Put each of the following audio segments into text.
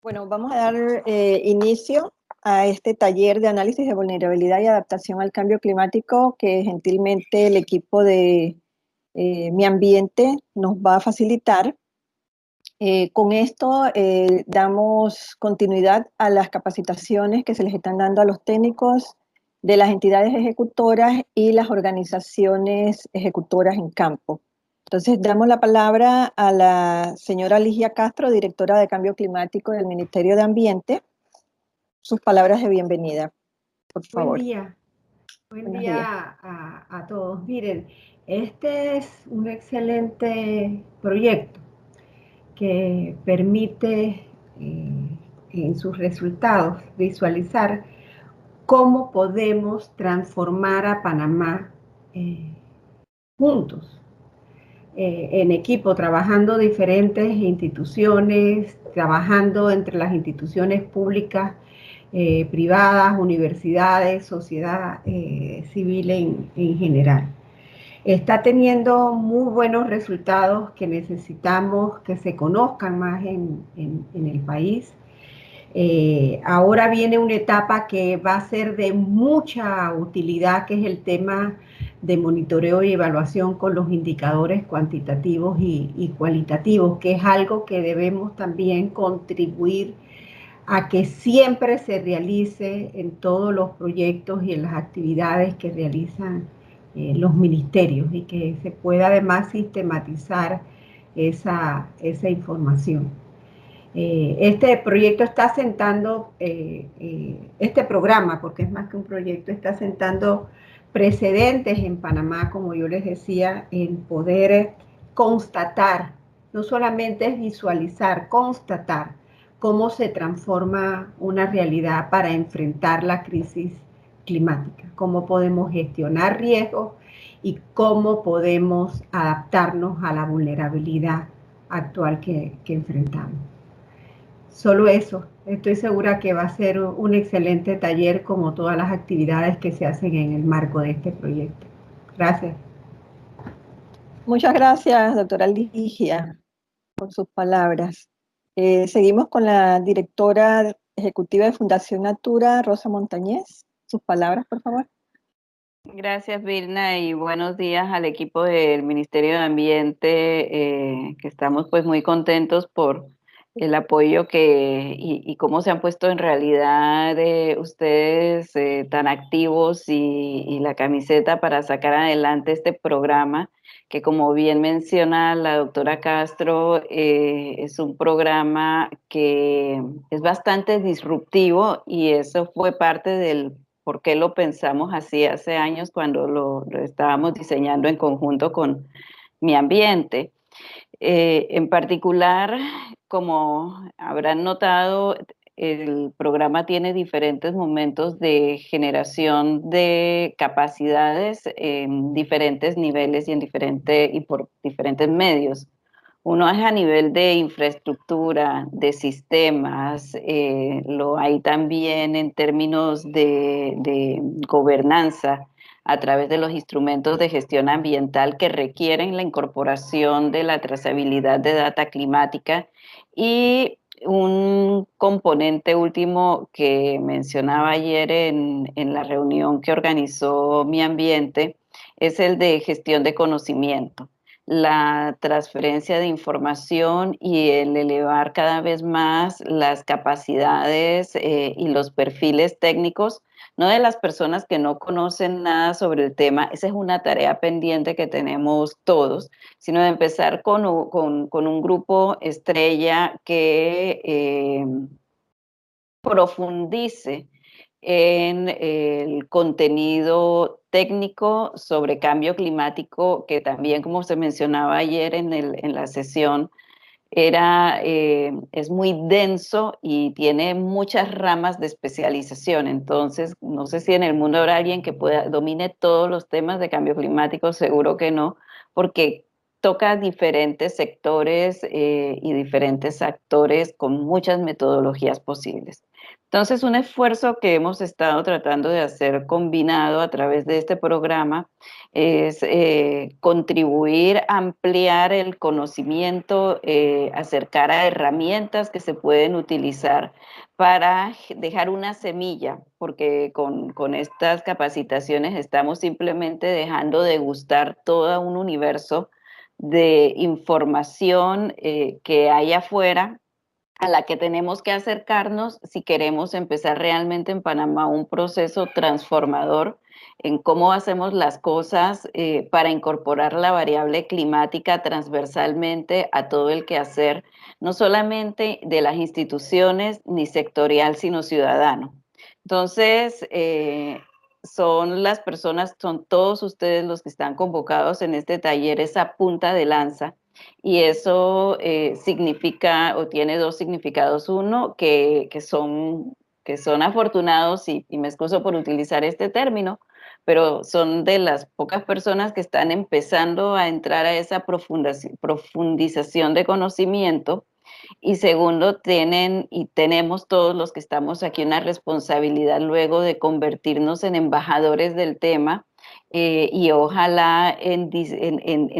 Bueno, vamos a dar inicio a este taller de análisis de vulnerabilidad y adaptación al cambio climático que gentilmente el equipo de Mi Ambiente nos va a facilitar. Con esto damos continuidad a las capacitaciones que se les están dando a los técnicos de las entidades ejecutoras y las organizaciones ejecutoras en campo. Entonces, damos la palabra a la señora Ligia Castro, directora de Cambio Climático del Ministerio de Ambiente. Sus palabras de bienvenida, por Buen favor. día, buen Buenos días. día a todos. Miren, este es un excelente proyecto que permite en sus resultados visualizar cómo podemos transformar a Panamá juntos, en equipo, trabajando diferentes instituciones, trabajando entre las instituciones públicas, privadas, universidades, sociedad civil en general. Está teniendo muy buenos resultados que necesitamos que se conozcan más en el país. Ahora viene una etapa que va a ser de mucha utilidad, que es el tema de monitoreo y evaluación con los indicadores cuantitativos y cualitativos, que es algo que debemos también contribuir a que siempre se realice en todos los proyectos y en las actividades que realizan los ministerios, y que se pueda además sistematizar esa información. Este proyecto está sentando, este programa, porque es más que un proyecto, está sentando precedentes en Panamá, como yo les decía, en poder constatar, no solamente es visualizar, constatar cómo se transforma una realidad para enfrentar la crisis climática, cómo podemos gestionar riesgos y cómo podemos adaptarnos a la vulnerabilidad actual que enfrentamos. Solo eso. Estoy segura que va a ser un excelente taller, como todas las actividades que se hacen en el marco de este proyecto. Gracias. Muchas gracias, doctora Ligia, por sus palabras. Seguimos con la directora ejecutiva de Fundación Natura, Rosa Montañez. Sus palabras, por favor. Gracias, Vilna, y buenos días al equipo del Ministerio de Ambiente, que estamos pues muy contentos por el apoyo y cómo se han puesto en realidad ustedes tan activos y la camiseta para sacar adelante este programa, que como bien menciona la doctora Castro, es un programa que es bastante disruptivo, y eso fue parte del por qué lo pensamos así hace años cuando lo estábamos diseñando en conjunto con Mi Ambiente. En particular, como habrán notado, el programa tiene diferentes momentos de generación de capacidades en diferentes niveles y por diferentes medios. Uno es a nivel de infraestructura, de sistemas, lo hay también en términos de gobernanza a través de los instrumentos de gestión ambiental que requieren la incorporación de la trazabilidad de data climática, y un componente último que mencionaba ayer en la reunión que organizó Mi Ambiente es el de gestión de conocimiento, la transferencia de información y el elevar cada vez más las capacidades y los perfiles técnicos, no de las personas que no conocen nada sobre el tema. Esa es una tarea pendiente que tenemos todos, sino de empezar con un grupo estrella que profundice en el contenido técnico sobre cambio climático, que también, como se mencionaba ayer en la sesión, es muy denso y tiene muchas ramas de especialización. Entonces, no sé si en el mundo habrá alguien que domine todos los temas de cambio climático, seguro que no, porque toca diferentes sectores y diferentes actores con muchas metodologías posibles. Entonces, un esfuerzo que hemos estado tratando de hacer combinado a través de este programa es contribuir a ampliar el conocimiento, acercar a herramientas que se pueden utilizar para dejar una semilla, porque con estas capacitaciones estamos simplemente dejando de gustar todo un universo de información que hay afuera, a la que tenemos que acercarnos si queremos empezar realmente en Panamá un proceso transformador en cómo hacemos las cosas para incorporar la variable climática transversalmente a todo el quehacer, no solamente de las instituciones ni sectorial, sino ciudadano. Entonces, son las personas, son todos ustedes los que están convocados en este taller, esa punta de lanza. Y eso significa o tiene dos significados. Uno, que son afortunados, y me excuso por utilizar este término, pero son de las pocas personas que están empezando a entrar a esa profundización de conocimiento. Y segundo, tienen y tenemos todos los que estamos aquí una responsabilidad luego de convertirnos en embajadores del tema y ojalá en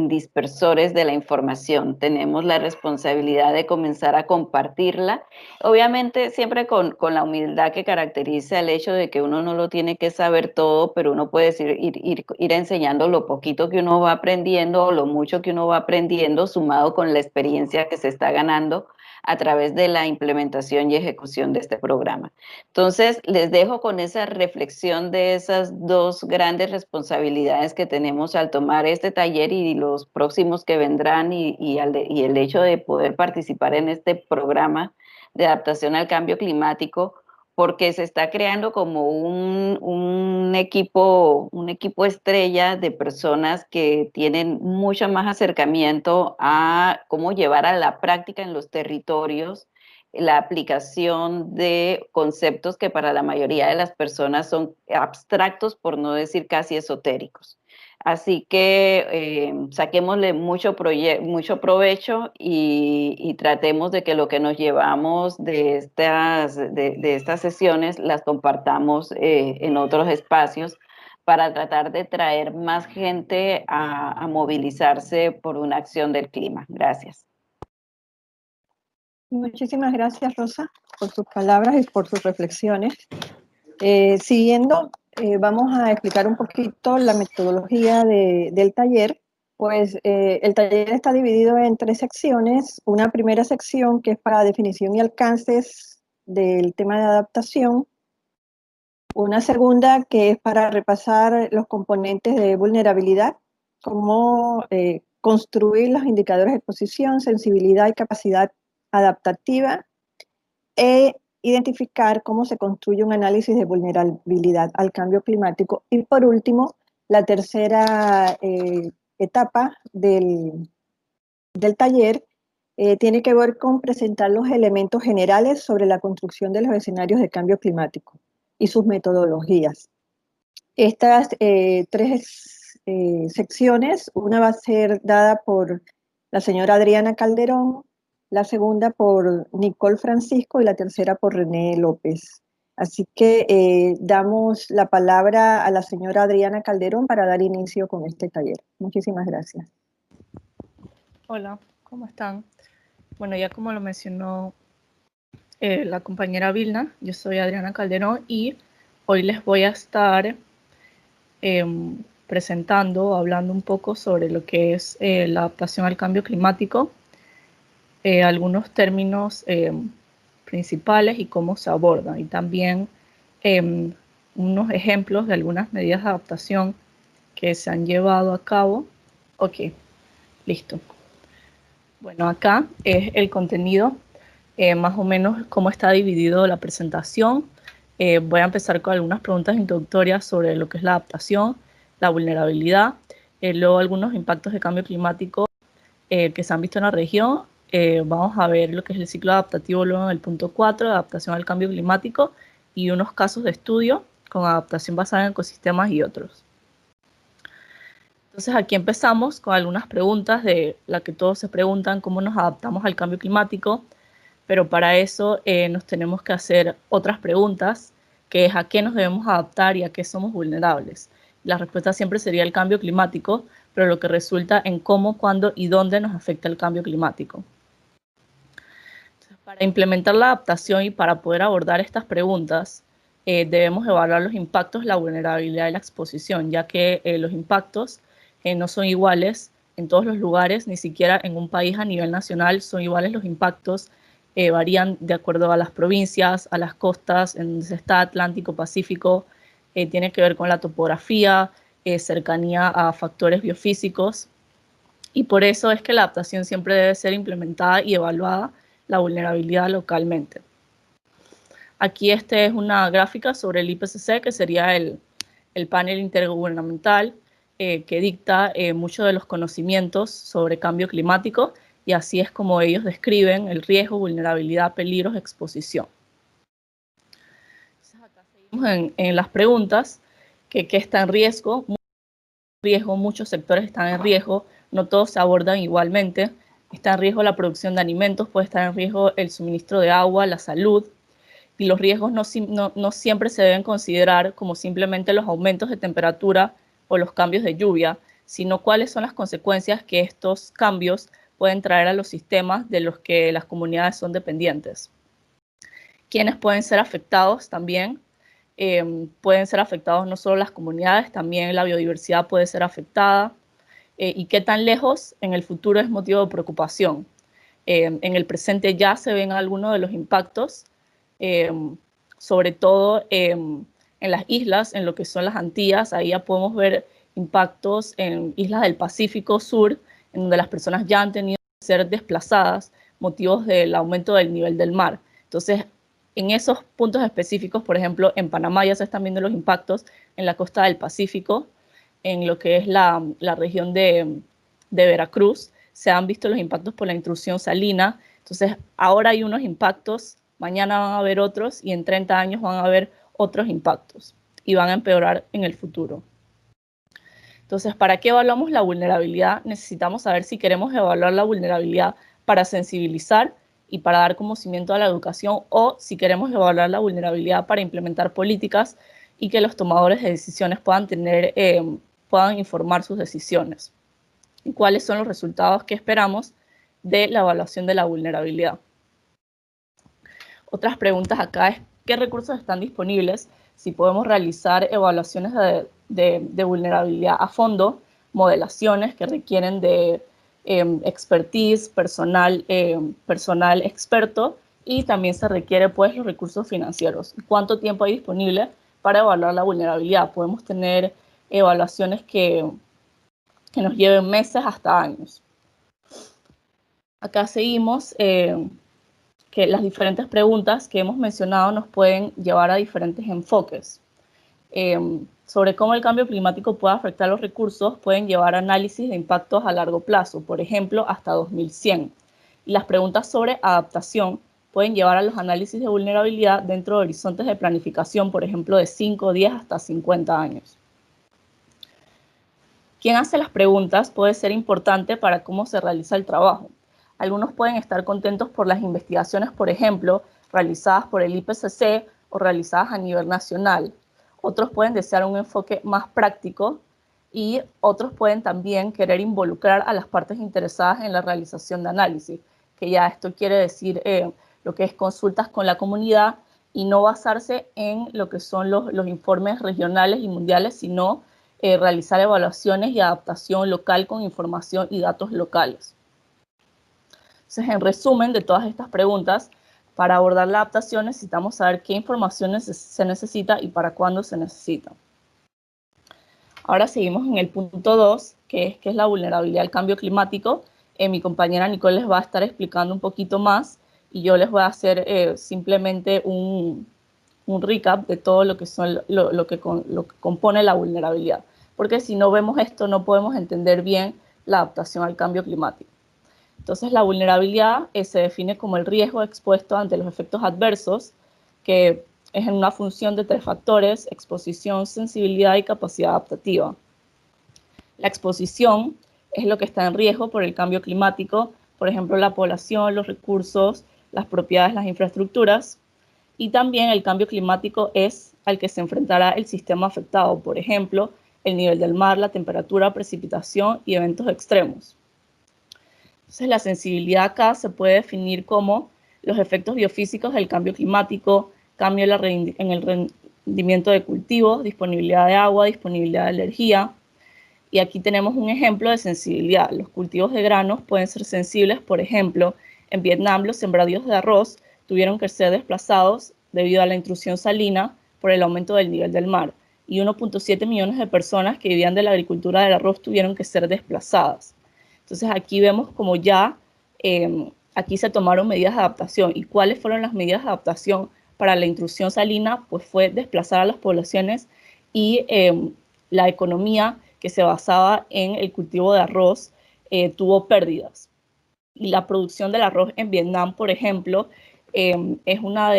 dispersores de la información. Tenemos la responsabilidad de comenzar a compartirla, obviamente siempre con la humildad que caracteriza el hecho de que uno no lo tiene que saber todo, pero uno puede ir enseñando lo poquito que uno va aprendiendo o lo mucho que uno va aprendiendo, sumado con la experiencia que se está ganando a través de la implementación y ejecución de este programa. Entonces, les dejo con esa reflexión de esas dos grandes responsabilidades que tenemos al tomar este taller y los próximos que vendrán y el hecho de poder participar en este programa de adaptación al cambio climático, porque se está creando como un equipo estrella de personas que tienen mucho más acercamiento a cómo llevar a la práctica en los territorios la aplicación de conceptos que para la mayoría de las personas son abstractos, por no decir casi esotéricos. Así que saquémosle mucho provecho y tratemos de que lo que nos llevamos de estas sesiones las compartamos en otros espacios para tratar de traer más gente a movilizarse por una acción del clima. Gracias. Muchísimas gracias, Rosa, por sus palabras y por sus reflexiones. Siguiendo, vamos a explicar un poquito la metodología del taller. Pues el taller está dividido en 3 secciones. Una primera sección que es para definición y alcances del tema de adaptación. Una segunda que es para repasar los componentes de vulnerabilidad, cómo construir los indicadores de exposición, sensibilidad y capacidad adaptativa, e identificar cómo se construye un análisis de vulnerabilidad al cambio climático. Y por último, la tercera etapa del taller tiene que ver con presentar los elementos generales sobre la construcción de los escenarios de cambio climático y sus metodologías. Estas 3 secciones, una va a ser dada por la señora Adriana Calderón, la segunda por Nicole Francisco y la tercera por René López. Así que damos la palabra a la señora Adriana Calderón para dar inicio con este taller. Muchísimas gracias. Hola, ¿cómo están? Bueno, ya como lo mencionó la compañera Vilna, yo soy Adriana Calderón y hoy les voy a estar presentando, hablando un poco sobre lo que es la adaptación al cambio climático, algunos términos principales y cómo se abordan, y también unos ejemplos de algunas medidas de adaptación que se han llevado a cabo. Ok, listo. Bueno, acá es el contenido, más o menos cómo está dividido la presentación. Voy a empezar con algunas preguntas introductorias sobre lo que es la adaptación, la vulnerabilidad, luego algunos impactos de cambio climático que se han visto en la región. Vamos a ver lo que es el ciclo adaptativo luego en el punto 4, adaptación al cambio climático, y unos casos de estudio con adaptación basada en ecosistemas y otros. Entonces aquí empezamos con algunas preguntas de las que todos se preguntan, cómo nos adaptamos al cambio climático, pero para eso nos tenemos que hacer otras preguntas, que es a qué nos debemos adaptar y a qué somos vulnerables. La respuesta siempre sería el cambio climático, pero lo que resulta en cómo, cuándo y dónde nos afecta el cambio climático. Entonces, para implementar la adaptación y para poder abordar estas preguntas, debemos evaluar los impactos, la vulnerabilidad y la exposición, ya que los impactos no son iguales en todos los lugares, ni siquiera en un país a nivel nacional son iguales los impactos, varían de acuerdo a las provincias, a las costas, en donde se está Atlántico, Pacífico, tiene que ver con la topografía, cercanía a factores biofísicos, y por eso es que la adaptación siempre debe ser implementada y evaluada la vulnerabilidad localmente. Aquí esta es una gráfica sobre el IPCC, que sería el panel intergubernamental que dicta muchos de los conocimientos sobre cambio climático, y así es como ellos describen el riesgo, vulnerabilidad, peligros, exposición. Entonces acá seguimos en las preguntas, que está en riesgo. Muchos sectores están en riesgo, no todos se abordan igualmente. Está en riesgo la producción de alimentos, puede estar en riesgo el suministro de agua, la salud, y los riesgos no siempre se deben considerar como simplemente los aumentos de temperatura o los cambios de lluvia, sino cuáles son las consecuencias que estos cambios pueden traer a los sistemas de los que las comunidades son dependientes. ¿Quiénes pueden ser afectados también? Pueden ser afectados no solo las comunidades, también la biodiversidad puede ser afectada. ¿Y qué tan lejos en el futuro es motivo de preocupación? En el presente ya se ven algunos de los impactos, sobre todo en las islas, en lo que son las Antillas. Ahí ya podemos ver impactos en islas del Pacífico Sur, en donde las personas ya han tenido que ser desplazadas, motivos del aumento del nivel del mar. Entonces, en esos puntos específicos, por ejemplo, en Panamá ya se están viendo los impactos en la costa del Pacífico, en lo que es la región de Veracruz, se han visto los impactos por la intrusión salina. Entonces, ahora hay unos impactos, mañana van a haber otros, y en 30 años van a haber otros impactos, y van a empeorar en el futuro. Entonces, ¿para qué evaluamos la vulnerabilidad? Necesitamos saber si queremos evaluar la vulnerabilidad para sensibilizar y para dar conocimiento a la educación, o si queremos evaluar la vulnerabilidad para implementar políticas y que los tomadores de decisiones puedan informar sus decisiones. ¿Y cuáles son los resultados que esperamos de la evaluación de la vulnerabilidad? Otras preguntas acá es, ¿qué recursos están disponibles? Si podemos realizar evaluaciones de vulnerabilidad a fondo, modelaciones que requieren de expertise, personal experto, y también se requiere pues los recursos financieros. ¿Cuánto tiempo hay disponible para evaluar la vulnerabilidad? Podemos tener evaluaciones que nos lleven meses hasta años. Acá seguimos, que las diferentes preguntas que hemos mencionado nos pueden llevar a diferentes enfoques. Sobre cómo el cambio climático puede afectar los recursos, pueden llevar a análisis de impactos a largo plazo, por ejemplo, hasta 2100. Y las preguntas sobre adaptación pueden llevar a los análisis de vulnerabilidad dentro de horizontes de planificación, por ejemplo, de 5, 10 hasta 50 años. Quien hace las preguntas puede ser importante para cómo se realiza el trabajo. Algunos pueden estar contentos por las investigaciones, por ejemplo, realizadas por el IPCC o realizadas a nivel nacional. Otros pueden desear un enfoque más práctico, y otros pueden también querer involucrar a las partes interesadas en la realización de análisis, que ya esto quiere decir lo que es consultas con la comunidad, y no basarse en lo que son los informes regionales y mundiales, sino realizar evaluaciones y adaptación local con información y datos locales. Entonces, en resumen de todas estas preguntas, para abordar la adaptación necesitamos saber qué información se necesita y para cuándo se necesita. Ahora seguimos en el punto 2, que es la vulnerabilidad al cambio climático. Mi compañera Nicole les va a estar explicando un poquito más, y yo les voy a hacer simplemente un recap de todo lo que compone la vulnerabilidad. Porque si no vemos esto, no podemos entender bien la adaptación al cambio climático. Entonces, la vulnerabilidad se define como el riesgo expuesto ante los efectos adversos, que es en una función de 3 factores: exposición, sensibilidad y capacidad adaptativa. La exposición es lo que está en riesgo por el cambio climático, por ejemplo, la población, los recursos, las propiedades, las infraestructuras. Y también el cambio climático es al que se enfrentará el sistema afectado, por ejemplo, el nivel del mar, la temperatura, precipitación y eventos extremos. Entonces, la sensibilidad acá se puede definir como los efectos biofísicos del cambio climático, cambio en el rendimiento de cultivos, disponibilidad de agua, disponibilidad de energía. Y aquí tenemos un ejemplo de sensibilidad. Los cultivos de granos pueden ser sensibles, por ejemplo, en Vietnam los sembradíos de arroz tuvieron que ser desplazados debido a la intrusión salina por el aumento del nivel del mar, y 1.7 millones de personas que vivían de la agricultura del arroz tuvieron que ser desplazadas. Entonces aquí vemos como ya aquí se tomaron medidas de adaptación. ¿Y cuáles fueron las medidas de adaptación para la intrusión salina? Pues fue desplazar a las poblaciones y la economía que se basaba en el cultivo de arroz tuvo pérdidas. Y la producción del arroz en Vietnam, por ejemplo, es una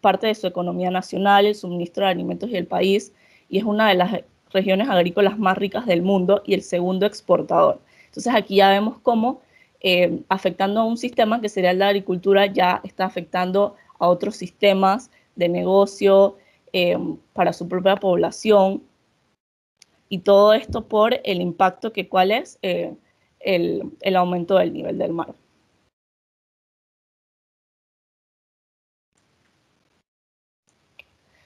parte de su economía nacional, el suministro de alimentos y el país, y es una de las regiones agrícolas más ricas del mundo y el segundo exportador. Entonces aquí ya vemos cómo afectando a un sistema que sería el de la agricultura, ya está afectando a otros sistemas de negocio para su propia población, y todo esto por el impacto que cuál es el aumento del nivel del mar.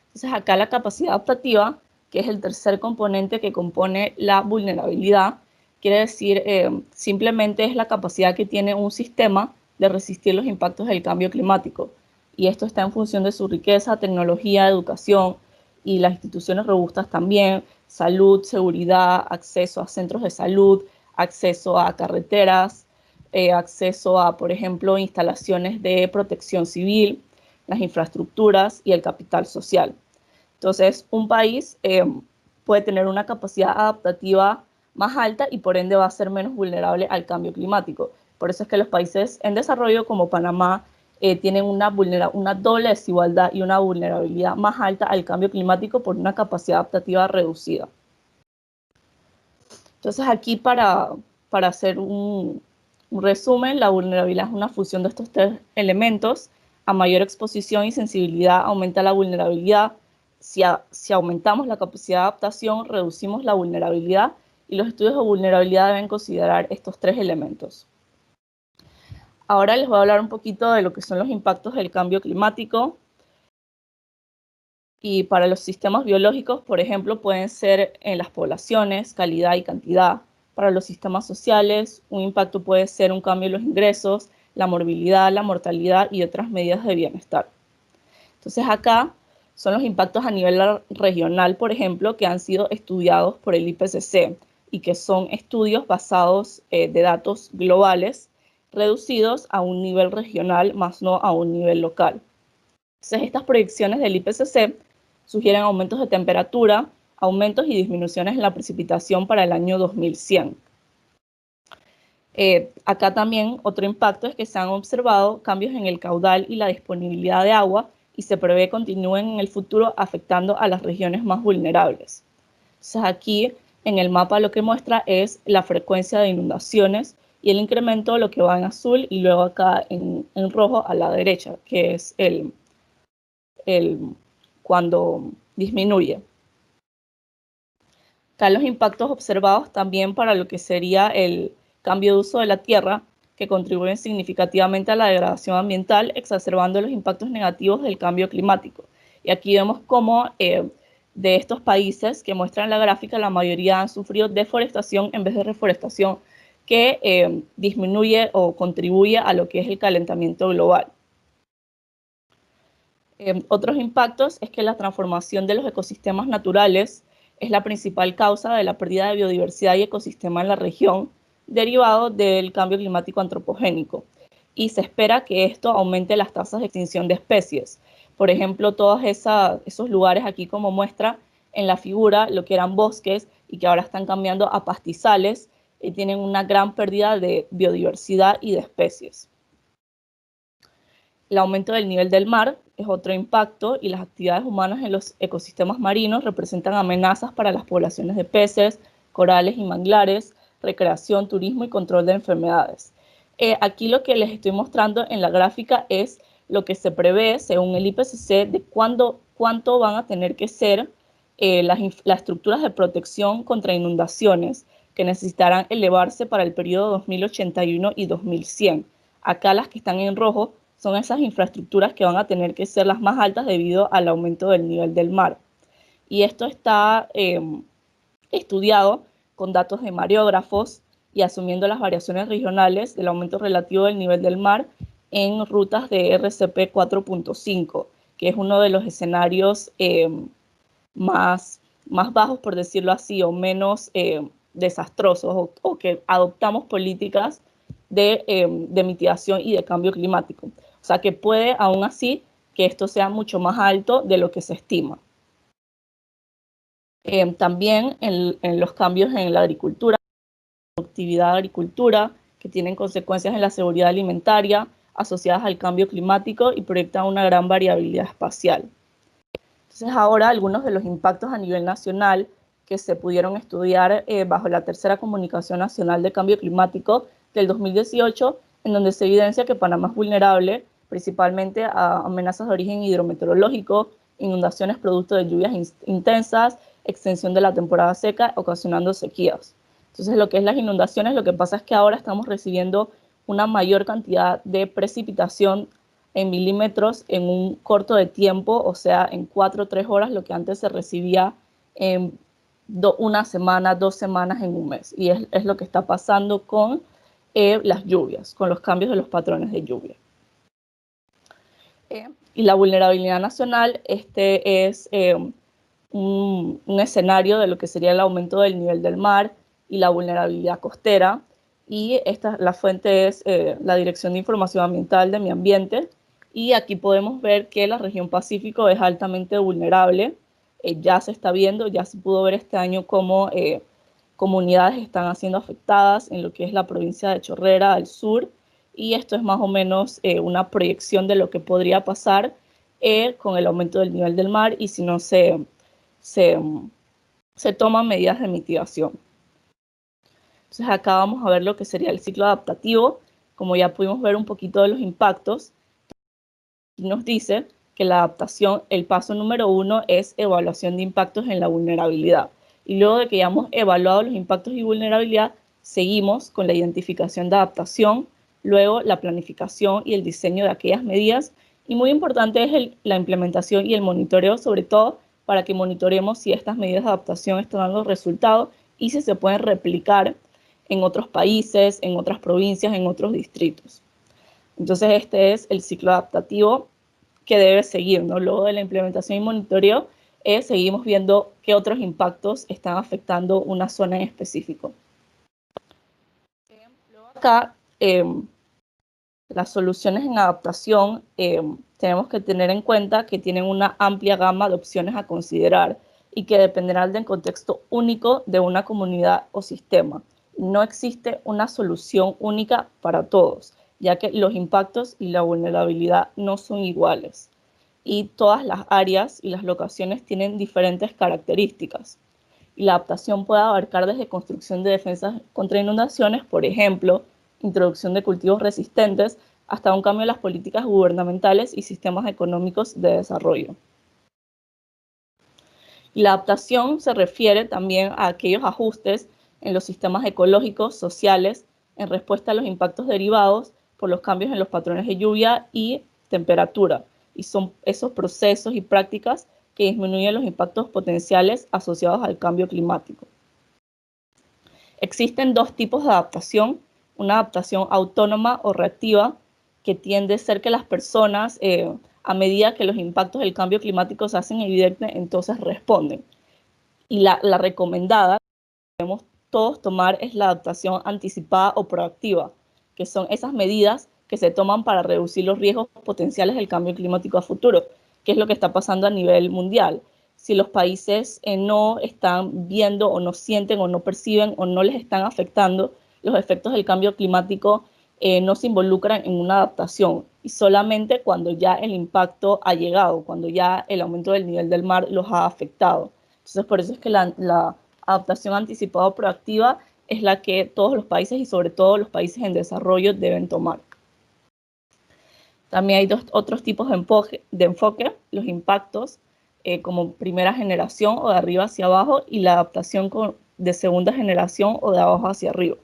Entonces acá la capacidad adaptativa, que es el tercer componente que compone la vulnerabilidad, quiere decir simplemente es la capacidad que tiene un sistema de resistir los impactos del cambio climático. Y esto está en función de su riqueza, tecnología, educación y las instituciones robustas también, salud, seguridad, acceso a centros de salud, acceso a carreteras, acceso a, por ejemplo, instalaciones de protección civil, las infraestructuras y el capital social. Entonces, un país puede tener una capacidad adaptativa más alta y por ende va a ser menos vulnerable al cambio climático. Por eso es que los países en desarrollo como Panamá tienen una doble desigualdad y una vulnerabilidad más alta al cambio climático por una capacidad adaptativa reducida. Entonces aquí para hacer un resumen, la vulnerabilidad es una fusión de estos tres elementos. A mayor exposición y sensibilidad aumenta la vulnerabilidad. Si aumentamos la capacidad de adaptación, reducimos la vulnerabilidad, y los estudios de vulnerabilidad deben considerar estos tres elementos. Ahora les voy a hablar un poquito de lo que son los impactos del cambio climático. Y para los sistemas biológicos, por ejemplo, pueden ser en las poblaciones, calidad y cantidad. Para los sistemas sociales, un impacto puede ser un cambio en los ingresos, la morbilidad, la mortalidad y otras medidas de bienestar. Entonces acá son los impactos a nivel regional, por ejemplo, que han sido estudiados por el IPCC y que son estudios basados de datos globales reducidos a un nivel regional, más no a un nivel local. Entonces estas proyecciones del IPCC sugieren aumentos de temperatura, aumentos y disminuciones en la precipitación para el año 2100. Acá también otro impacto es que se han observado cambios en el caudal y la disponibilidad de agua, y se prevé continúen en el futuro afectando a las regiones más vulnerables. Entonces aquí en el mapa lo que muestra es la frecuencia de inundaciones y el incremento, lo que va en azul, y luego acá en rojo a la derecha, que es cuando disminuye. Acá los impactos observados también para lo que sería el cambio de uso de la tierra, que contribuyen significativamente a la degradación ambiental, exacerbando los impactos negativos del cambio climático. Y aquí vemos cómo de estos países que muestran la gráfica, la mayoría han sufrido deforestación en vez de reforestación, que disminuye o contribuye a lo que es el calentamiento global. Otros impactos es que la transformación de los ecosistemas naturales es la principal causa de la pérdida de biodiversidad y ecosistema en la región, derivado del cambio climático antropogénico, y se espera que esto aumente las tasas de extinción de especies. Por ejemplo, todos esos lugares aquí como muestra en la figura, lo que eran bosques y que ahora están cambiando a pastizales, y tienen una gran pérdida de biodiversidad y de especies. El aumento del nivel del mar es otro impacto, y las actividades humanas en los ecosistemas marinos representan amenazas para las poblaciones de peces, corales y manglares, recreación, turismo y control de enfermedades. Aquí lo que les estoy mostrando en la gráfica es lo que se prevé según el IPCC de cuánto van a tener que ser las estructuras de protección contra inundaciones que necesitarán elevarse para el periodo 2081 y 2100. Acá las que están en rojo son esas infraestructuras que van a tener que ser las más altas debido al aumento del nivel del mar. Y esto está estudiado con datos de mareógrafos y asumiendo las variaciones regionales del aumento relativo del nivel del mar en rutas de RCP 4.5, que es uno de los escenarios más bajos, por decirlo así, o menos desastrosos, o que adoptamos políticas de mitigación y de cambio climático. O sea que puede aún así que esto sea mucho más alto de lo que se estima. También en los cambios en la agricultura, productividad de agricultura, que tienen consecuencias en la seguridad alimentaria asociadas al cambio climático y proyectan una gran variabilidad espacial. Entonces ahora algunos de los impactos a nivel nacional que se pudieron estudiar bajo la tercera Comunicación Nacional de Cambio Climático del 2018, en donde se evidencia que Panamá es vulnerable principalmente a amenazas de origen hidrometeorológico, inundaciones producto de lluvias intensas, extensión de la temporada seca, ocasionando sequías. Entonces lo que es las inundaciones, lo que pasa es que ahora estamos recibiendo una mayor cantidad de precipitación en milímetros en un corto de tiempo, o sea, en 4 o 3 horas, lo que antes se recibía en una semana, 2 semanas, en un mes. Y es lo que está pasando con las lluvias, con los cambios de los patrones de lluvia. Y la vulnerabilidad nacional, este es un escenario de lo que sería el aumento del nivel del mar y la vulnerabilidad costera. Y la fuente es la Dirección de Información Ambiental de Medio Ambiente. Y aquí podemos ver que la región Pacífico es altamente vulnerable. Ya se está viendo, ya se pudo ver este año cómo comunidades están siendo afectadas en lo que es la provincia de Chorrera al sur. Y esto es más o menos una proyección de lo que podría pasar con el aumento del nivel del mar y si no se toman medidas de mitigación. Entonces acá vamos a ver lo que sería el ciclo adaptativo. Como ya pudimos ver un poquito de los impactos, nos dice que la adaptación, el paso número 1 es evaluación de impactos en la vulnerabilidad. Y luego de que ya hemos evaluado los impactos y vulnerabilidad, seguimos con la identificación de adaptación, luego la planificación y el diseño de aquellas medidas. Y muy importante es la implementación y el monitoreo, sobre todo para que monitoreemos si estas medidas de adaptación están dando resultados y si se pueden replicar en otros países, en otras provincias, en otros distritos. Entonces este es el ciclo adaptativo que debe seguir, ¿no? Luego de la implementación y monitoreo, seguimos viendo qué otros impactos están afectando una zona en específico. Luego acá, las soluciones en adaptación tenemos que tener en cuenta que tienen una amplia gama de opciones a considerar y que dependerán del contexto único de una comunidad o sistema. No existe una solución única para todos, ya que los impactos y la vulnerabilidad no son iguales. Y todas las áreas y las locaciones tienen diferentes características. Y la adaptación puede abarcar desde construcción de defensas contra inundaciones, por ejemplo, introducción de cultivos resistentes, hasta un cambio en las políticas gubernamentales y sistemas económicos de desarrollo. Y la adaptación se refiere también a aquellos ajustes en los sistemas ecológicos, sociales, en respuesta a los impactos derivados por los cambios en los patrones de lluvia y temperatura. Y son esos procesos y prácticas que disminuyen los impactos potenciales asociados al cambio climático. Existen 2 tipos de adaptación, una adaptación autónoma o reactiva, que tiende a ser que las personas, a medida que los impactos del cambio climático se hacen evidentes, entonces responden. Y la recomendada que debemos todos tomar es la adaptación anticipada o proactiva, que son esas medidas que se toman para reducir los riesgos potenciales del cambio climático a futuro, que es lo que está pasando a nivel mundial. Si los países no están viendo o no sienten o no perciben o no les están afectando los efectos del cambio climático, no se involucran en una adaptación y solamente cuando ya el impacto ha llegado, cuando ya el aumento del nivel del mar los ha afectado. Entonces por eso es que la adaptación anticipada o proactiva es la que todos los países y sobre todo los países en desarrollo deben tomar. También hay otros tipos de enfoque, los impactos como primera generación o de arriba hacia abajo y la adaptación de segunda generación o de abajo hacia arriba,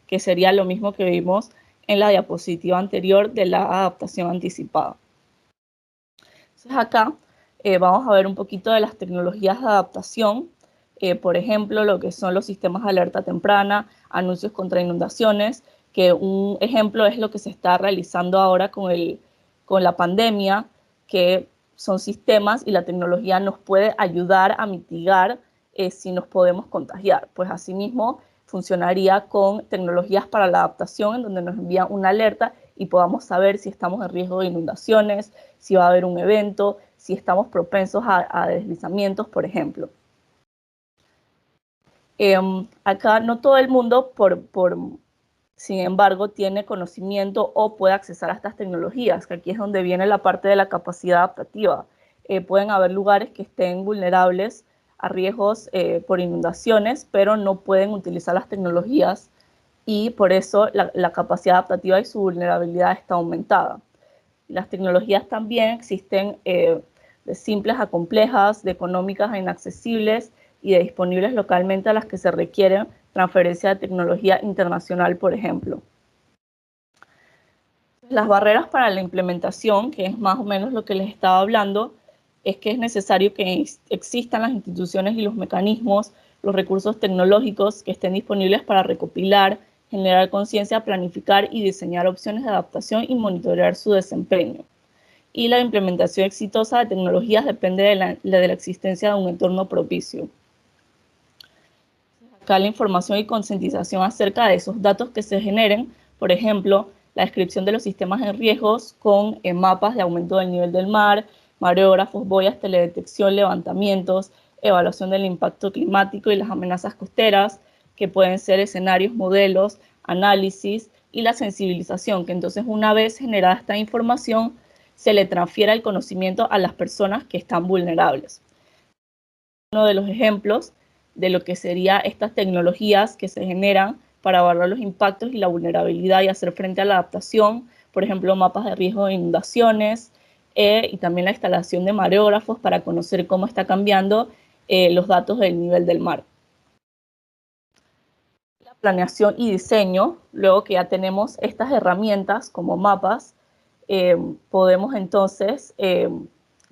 que sería lo mismo que vimos en la diapositiva anterior de la adaptación anticipada. Entonces acá vamos a ver un poquito de las tecnologías de adaptación, por ejemplo, lo que son los sistemas de alerta temprana, anuncios contra inundaciones, que un ejemplo es lo que se está realizando ahora con la pandemia, que son sistemas y la tecnología nos puede ayudar a mitigar si nos podemos contagiar. Pues asimismo funcionaría con tecnologías para la adaptación en donde nos envían una alerta y podamos saber si estamos en riesgo de inundaciones, si va a haber un evento, si estamos propensos a deslizamientos, por ejemplo. Acá no todo el mundo, sin embargo, tiene conocimiento o puede accesar a estas tecnologías, que aquí es donde viene la parte de la capacidad adaptativa. Pueden haber lugares que estén vulnerables a riesgos por inundaciones, pero no pueden utilizar las tecnologías y por eso la capacidad adaptativa y su vulnerabilidad está aumentada. Las tecnologías también existen de simples a complejas, de económicas a inaccesibles y de disponibles localmente a las que se requieren transferencia de tecnología internacional, por ejemplo. Las barreras para la implementación, que es más o menos lo que les estaba hablando, es que es necesario que existan las instituciones y los mecanismos, los recursos tecnológicos que estén disponibles para recopilar, generar conciencia, planificar y diseñar opciones de adaptación y monitorear su desempeño. Y la implementación exitosa de tecnologías depende de la existencia de un entorno propicio. Acá la información y concientización acerca de esos datos que se generen, por ejemplo, la descripción de los sistemas en riesgos con mapas de aumento del nivel del mar, mareógrafos, boyas, teledetección, levantamientos, evaluación del impacto climático y las amenazas costeras, que pueden ser escenarios, modelos, análisis y la sensibilización, que entonces una vez generada esta información se le transfiera el conocimiento a las personas que están vulnerables. Uno de los ejemplos de lo que serían estas tecnologías que se generan para evaluar los impactos y la vulnerabilidad y hacer frente a la adaptación, por ejemplo, mapas de riesgo de inundaciones y también la instalación de mareógrafos para conocer cómo está cambiando los datos del nivel del mar. La planeación y diseño, luego que ya tenemos estas herramientas como mapas, podemos entonces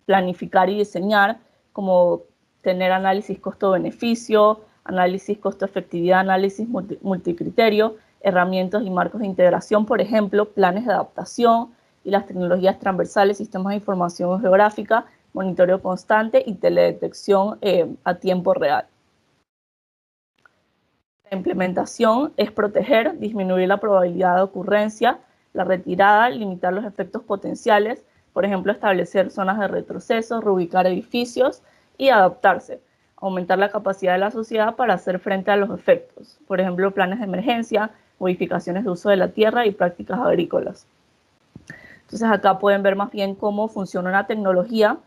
planificar y diseñar como tener análisis costo-beneficio, análisis costo-efectividad, análisis multicriterio, herramientas y marcos de integración, por ejemplo, planes de adaptación y las tecnologías transversales, sistemas de información geográfica, monitoreo constante y teledetección a tiempo real. La implementación es proteger, disminuir la probabilidad de ocurrencia, la retirada, limitar los efectos potenciales, por ejemplo, establecer zonas de retroceso, reubicar edificios y adaptarse, aumentar la capacidad de la sociedad para hacer frente a los efectos, por ejemplo, planes de emergencia, modificaciones de uso de la tierra y prácticas agrícolas. Entonces acá pueden ver más bien cómo funciona una tecnología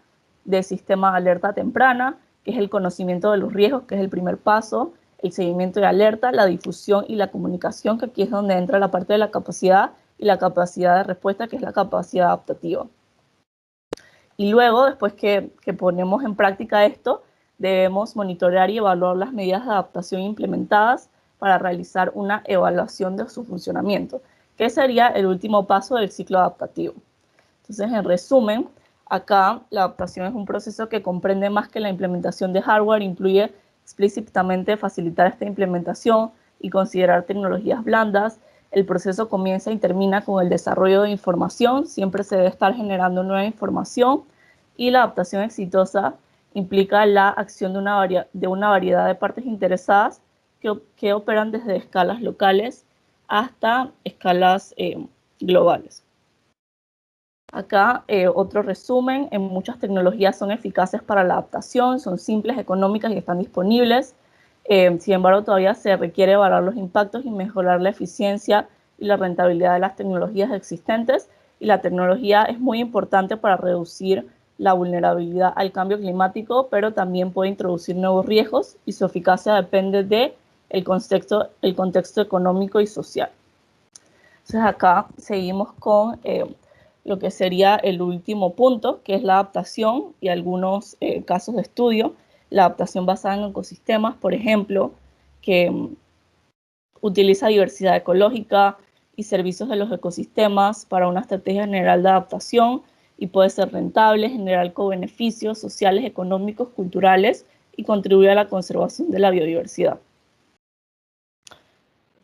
de sistema de alerta temprana, que es el conocimiento de los riesgos, que es el primer paso, el seguimiento de alerta, la difusión y la comunicación, que aquí es donde entra la parte de la capacidad y la capacidad de respuesta, que es la capacidad adaptativa. Y luego, después que ponemos en práctica esto, debemos monitorear y evaluar las medidas de adaptación implementadas para realizar una evaluación de su funcionamiento, que sería el último paso del ciclo adaptativo. Entonces, en resumen, acá la adaptación es un proceso que comprende más que la implementación de hardware, incluye explícitamente facilitar esta implementación y considerar tecnologías blandas. El proceso comienza y termina con el desarrollo de información, siempre se debe estar generando nueva información y la adaptación exitosa implica la acción de una variedad de partes interesadas que operan desde escalas locales hasta escalas globales. Acá otro resumen, en muchas tecnologías son eficaces para la adaptación, son simples, económicas y están disponibles. Sin embargo, todavía se requiere evaluar los impactos y mejorar la eficiencia y la rentabilidad de las tecnologías existentes. Y la tecnología es muy importante para reducir la vulnerabilidad al cambio climático, pero también puede introducir nuevos riesgos y su eficacia depende del contexto económico y social. Entonces acá seguimos con lo que sería el último punto, que es la adaptación y algunos casos de estudio. La adaptación basada en ecosistemas, por ejemplo, que utiliza diversidad ecológica y servicios de los ecosistemas para una estrategia general de adaptación y puede ser rentable, generar co-beneficios sociales, económicos, culturales y contribuir a la conservación de la biodiversidad.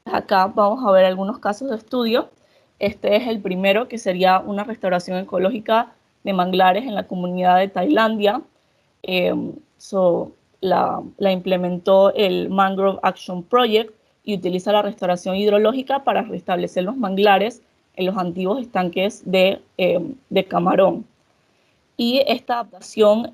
Acá vamos a ver algunos casos de estudio. Este es el primero, que sería una restauración ecológica de manglares en la comunidad de Tailandia. La implementó el Mangrove Action Project y utiliza la restauración hidrológica para restablecer los manglares en los antiguos estanques de Camarón. Y esta adaptación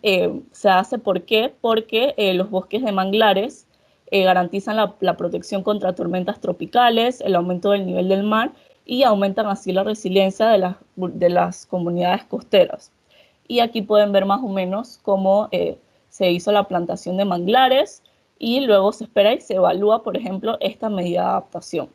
se hace ¿por qué? Porque los bosques de manglares garantizan la protección contra tormentas tropicales, el aumento del nivel del mar y aumentan así la resiliencia de las comunidades costeras. Y aquí pueden ver más o menos cómo se hizo la plantación de manglares y luego se espera y se evalúa, por ejemplo, esta medida de adaptación.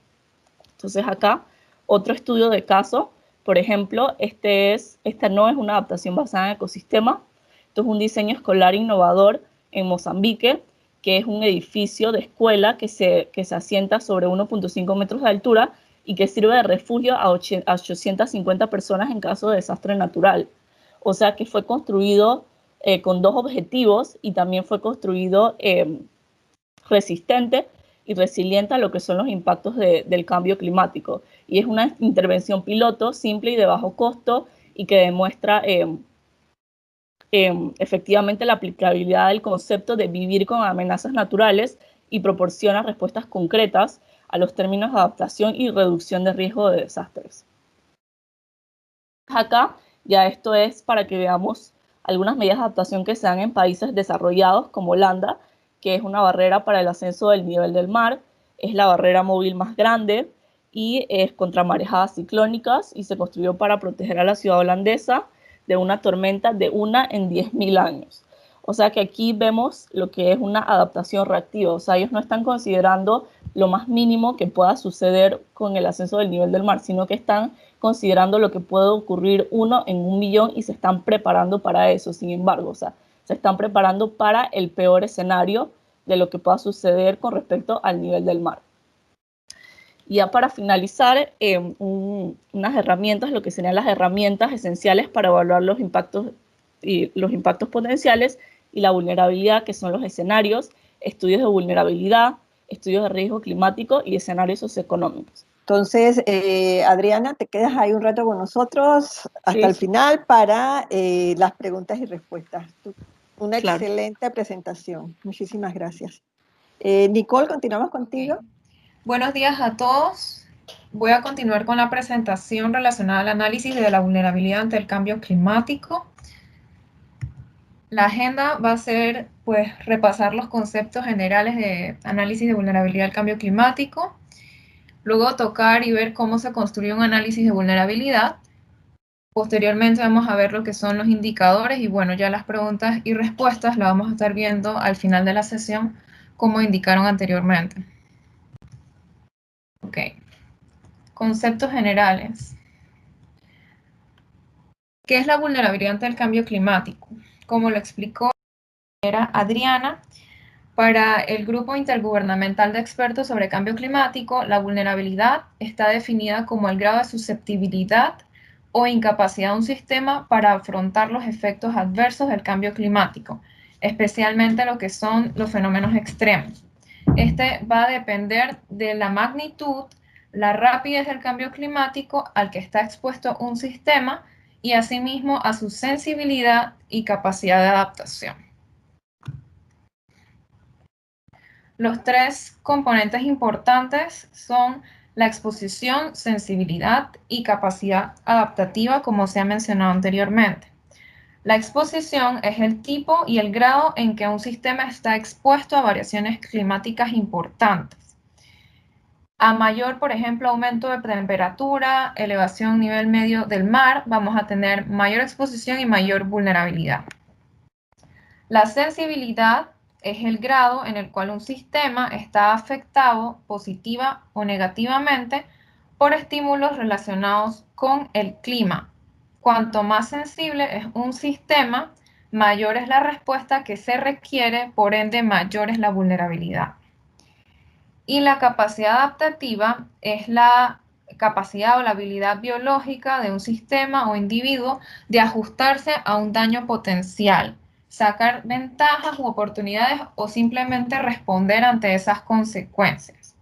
Entonces acá, otro estudio de caso, por ejemplo, esta no es una adaptación basada en ecosistema, esto es un diseño escolar innovador en Mozambique, que es un edificio de escuela que se asienta sobre 1.5 metros de altura y que sirve de refugio a 850 personas en caso de desastre natural. O sea que fue construido con dos objetivos y también fue construido resistente y resiliente a lo que son los impactos del cambio climático. Y es una intervención piloto simple y de bajo costo y que demuestra efectivamente la aplicabilidad del concepto de vivir con amenazas naturales y proporciona respuestas concretas a los términos de adaptación y reducción de riesgo de desastres. Acá ya esto es para que veamos algunas medidas de adaptación que se dan en países desarrollados como Holanda, que es una barrera para el ascenso del nivel del mar, es la barrera móvil más grande y es contra marejadas ciclónicas y se construyó para proteger a la ciudad holandesa de una tormenta de 1 en 10.000 años. O sea que aquí vemos lo que es una adaptación reactiva, o sea, ellos no están considerando lo más mínimo que pueda suceder con el ascenso del nivel del mar, sino que están considerando lo que puede ocurrir 1 en 1.000.000 y se están preparando para eso, sin embargo, o sea, se están preparando para el peor escenario de lo que pueda suceder con respecto al nivel del mar. Y ya para finalizar, unas herramientas, lo que serían las herramientas esenciales para evaluar los impactos potenciales y la vulnerabilidad, que son los escenarios, estudios de vulnerabilidad, estudios de riesgo climático y escenarios socioeconómicos. Entonces, Adriana, te quedas ahí un rato con nosotros hasta el final para las preguntas y respuestas. Una excelente presentación. Muchísimas gracias. Nicole, continuamos contigo. Okay. Buenos días a todos. Voy a continuar con la presentación relacionada al análisis de la vulnerabilidad ante el cambio climático. La agenda va a ser, pues, repasar los conceptos generales de análisis de vulnerabilidad al cambio climático, luego tocar y ver cómo se construye un análisis de vulnerabilidad. Posteriormente vamos a ver lo que son los indicadores y bueno, ya las preguntas y respuestas las vamos a estar viendo al final de la sesión, como indicaron anteriormente. Ok. Conceptos generales. ¿Qué es la vulnerabilidad ante el cambio climático? Como lo explicó Adriana, para el Grupo Intergubernamental de Expertos sobre Cambio Climático, la vulnerabilidad está definida como el grado de susceptibilidad o incapacidad de un sistema para afrontar los efectos adversos del cambio climático, especialmente lo que son los fenómenos extremos. Este va a depender de la magnitud, la rapidez del cambio climático al que está expuesto un sistema y asimismo a su sensibilidad y capacidad de adaptación. Los tres componentes importantes son la exposición, sensibilidad y capacidad adaptativa, como se ha mencionado anteriormente. La exposición es el tipo y el grado en que un sistema está expuesto a variaciones climáticas importantes. A mayor, por ejemplo, aumento de temperatura, elevación nivel medio del mar, vamos a tener mayor exposición y mayor vulnerabilidad. La sensibilidad es el grado en el cual un sistema está afectado positiva o negativamente por estímulos relacionados con el clima. Cuanto más sensible es un sistema, mayor es la respuesta que se requiere, por ende mayor es la vulnerabilidad. Y la capacidad adaptativa es la capacidad o la habilidad biológica de un sistema o individuo de ajustarse a un daño potencial, sacar ventajas u oportunidades o simplemente responder ante esas consecuencias.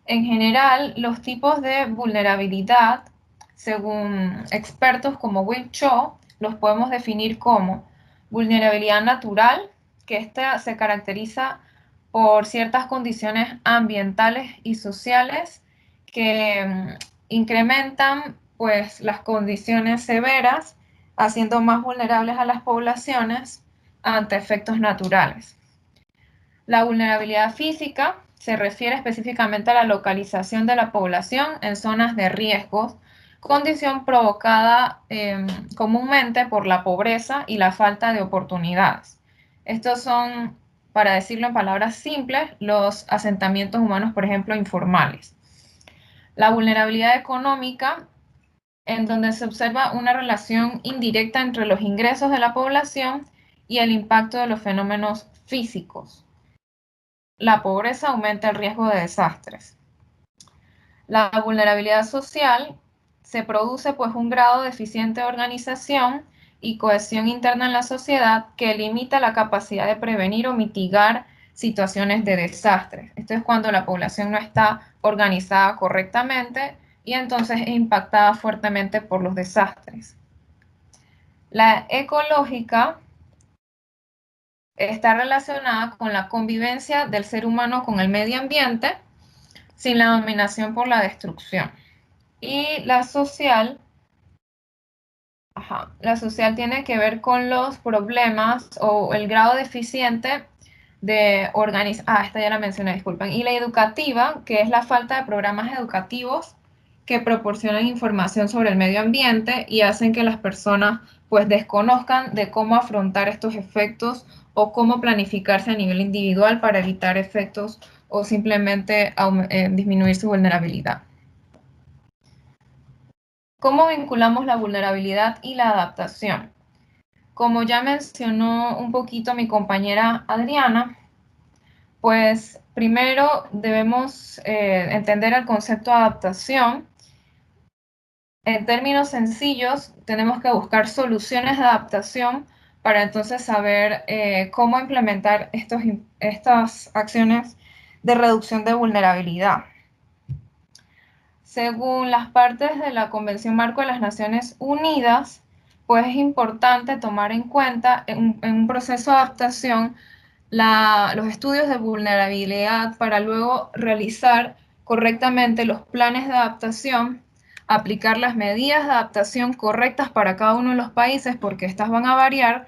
En general, los tipos de vulnerabilidad, según expertos como Will Cho, los podemos definir como vulnerabilidad natural, que esta se caracteriza por ciertas condiciones ambientales y sociales que incrementan pues, las condiciones severas, haciendo más vulnerables a las poblaciones ante efectos naturales. La vulnerabilidad física se refiere específicamente a la localización de la población en zonas de riesgos, condición provocada comúnmente por la pobreza y la falta de oportunidades. Estos son, para decirlo en palabras simples, los asentamientos humanos, por ejemplo, informales. La vulnerabilidad económica, en donde se observa una relación indirecta entre los ingresos de la población y el impacto de los fenómenos físicos. La pobreza aumenta el riesgo de desastres. La vulnerabilidad social se produce pues un grado de deficiente organización y cohesión interna en la sociedad que limita la capacidad de prevenir o mitigar situaciones de desastres. Esto es cuando la población no está organizada correctamente y entonces es impactada fuertemente por los desastres. La ecológica está relacionada con la convivencia del ser humano con el medio ambiente sin la dominación por la destrucción. Y la social tiene que ver con los problemas o el grado deficiente de organización. Esta ya la mencioné, disculpen. Y la educativa, que es la falta de programas educativos que proporcionan información sobre el medio ambiente y hacen que las personas pues desconozcan de cómo afrontar estos efectos o cómo planificarse a nivel individual para evitar efectos o simplemente disminuir su vulnerabilidad. ¿Cómo vinculamos la vulnerabilidad y la adaptación? Como ya mencionó un poquito mi compañera Adriana, pues primero debemos entender el concepto de adaptación. En términos sencillos, tenemos que buscar soluciones de adaptación para entonces saber cómo implementar estas acciones de reducción de vulnerabilidad. Según las partes de la Convención Marco de las Naciones Unidas, pues es importante tomar en cuenta en un proceso de adaptación los estudios de vulnerabilidad para luego realizar correctamente los planes de adaptación, aplicar las medidas de adaptación correctas para cada uno de los países, porque estas van a variar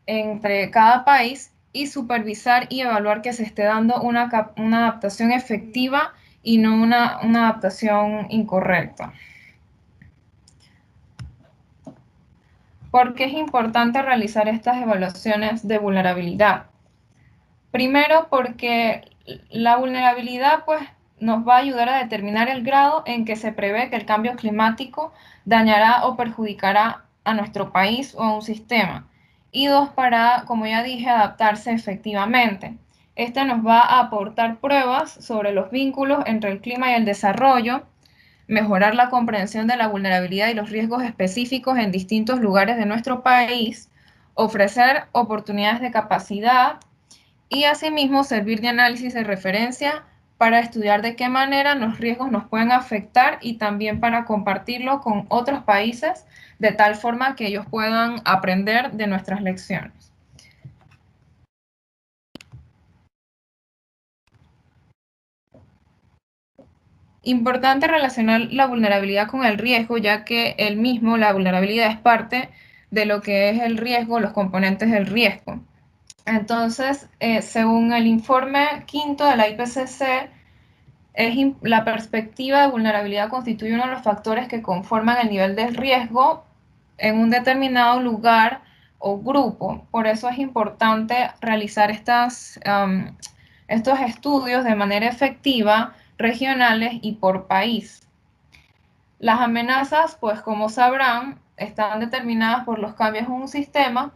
entre cada país, y supervisar y evaluar que se esté dando una adaptación efectiva y no una adaptación incorrecta. ¿Por qué es importante realizar estas evaluaciones de vulnerabilidad? Primero, porque la vulnerabilidad pues, nos va a ayudar a determinar el grado en que se prevé que el cambio climático dañará o perjudicará a nuestro país o a un sistema. Y dos, para, como ya dije, adaptarse efectivamente. Esta nos va a aportar pruebas sobre los vínculos entre el clima y el desarrollo, mejorar la comprensión de la vulnerabilidad y los riesgos específicos en distintos lugares de nuestro país, ofrecer oportunidades de capacidad y asimismo servir de análisis de referencia para estudiar de qué manera los riesgos nos pueden afectar y también para compartirlo con otros países de tal forma que ellos puedan aprender de nuestras lecciones. Importante relacionar la vulnerabilidad con el riesgo, ya que la vulnerabilidad es parte de lo que es el riesgo, los componentes del riesgo. Entonces, según el informe quinto de la IPCC, la perspectiva de vulnerabilidad constituye uno de los factores que conforman el nivel de riesgo en un determinado lugar o grupo. Por eso es importante realizar estos estudios de manera efectiva, regionales y por país. Las amenazas, pues como sabrán, están determinadas por los cambios en un sistema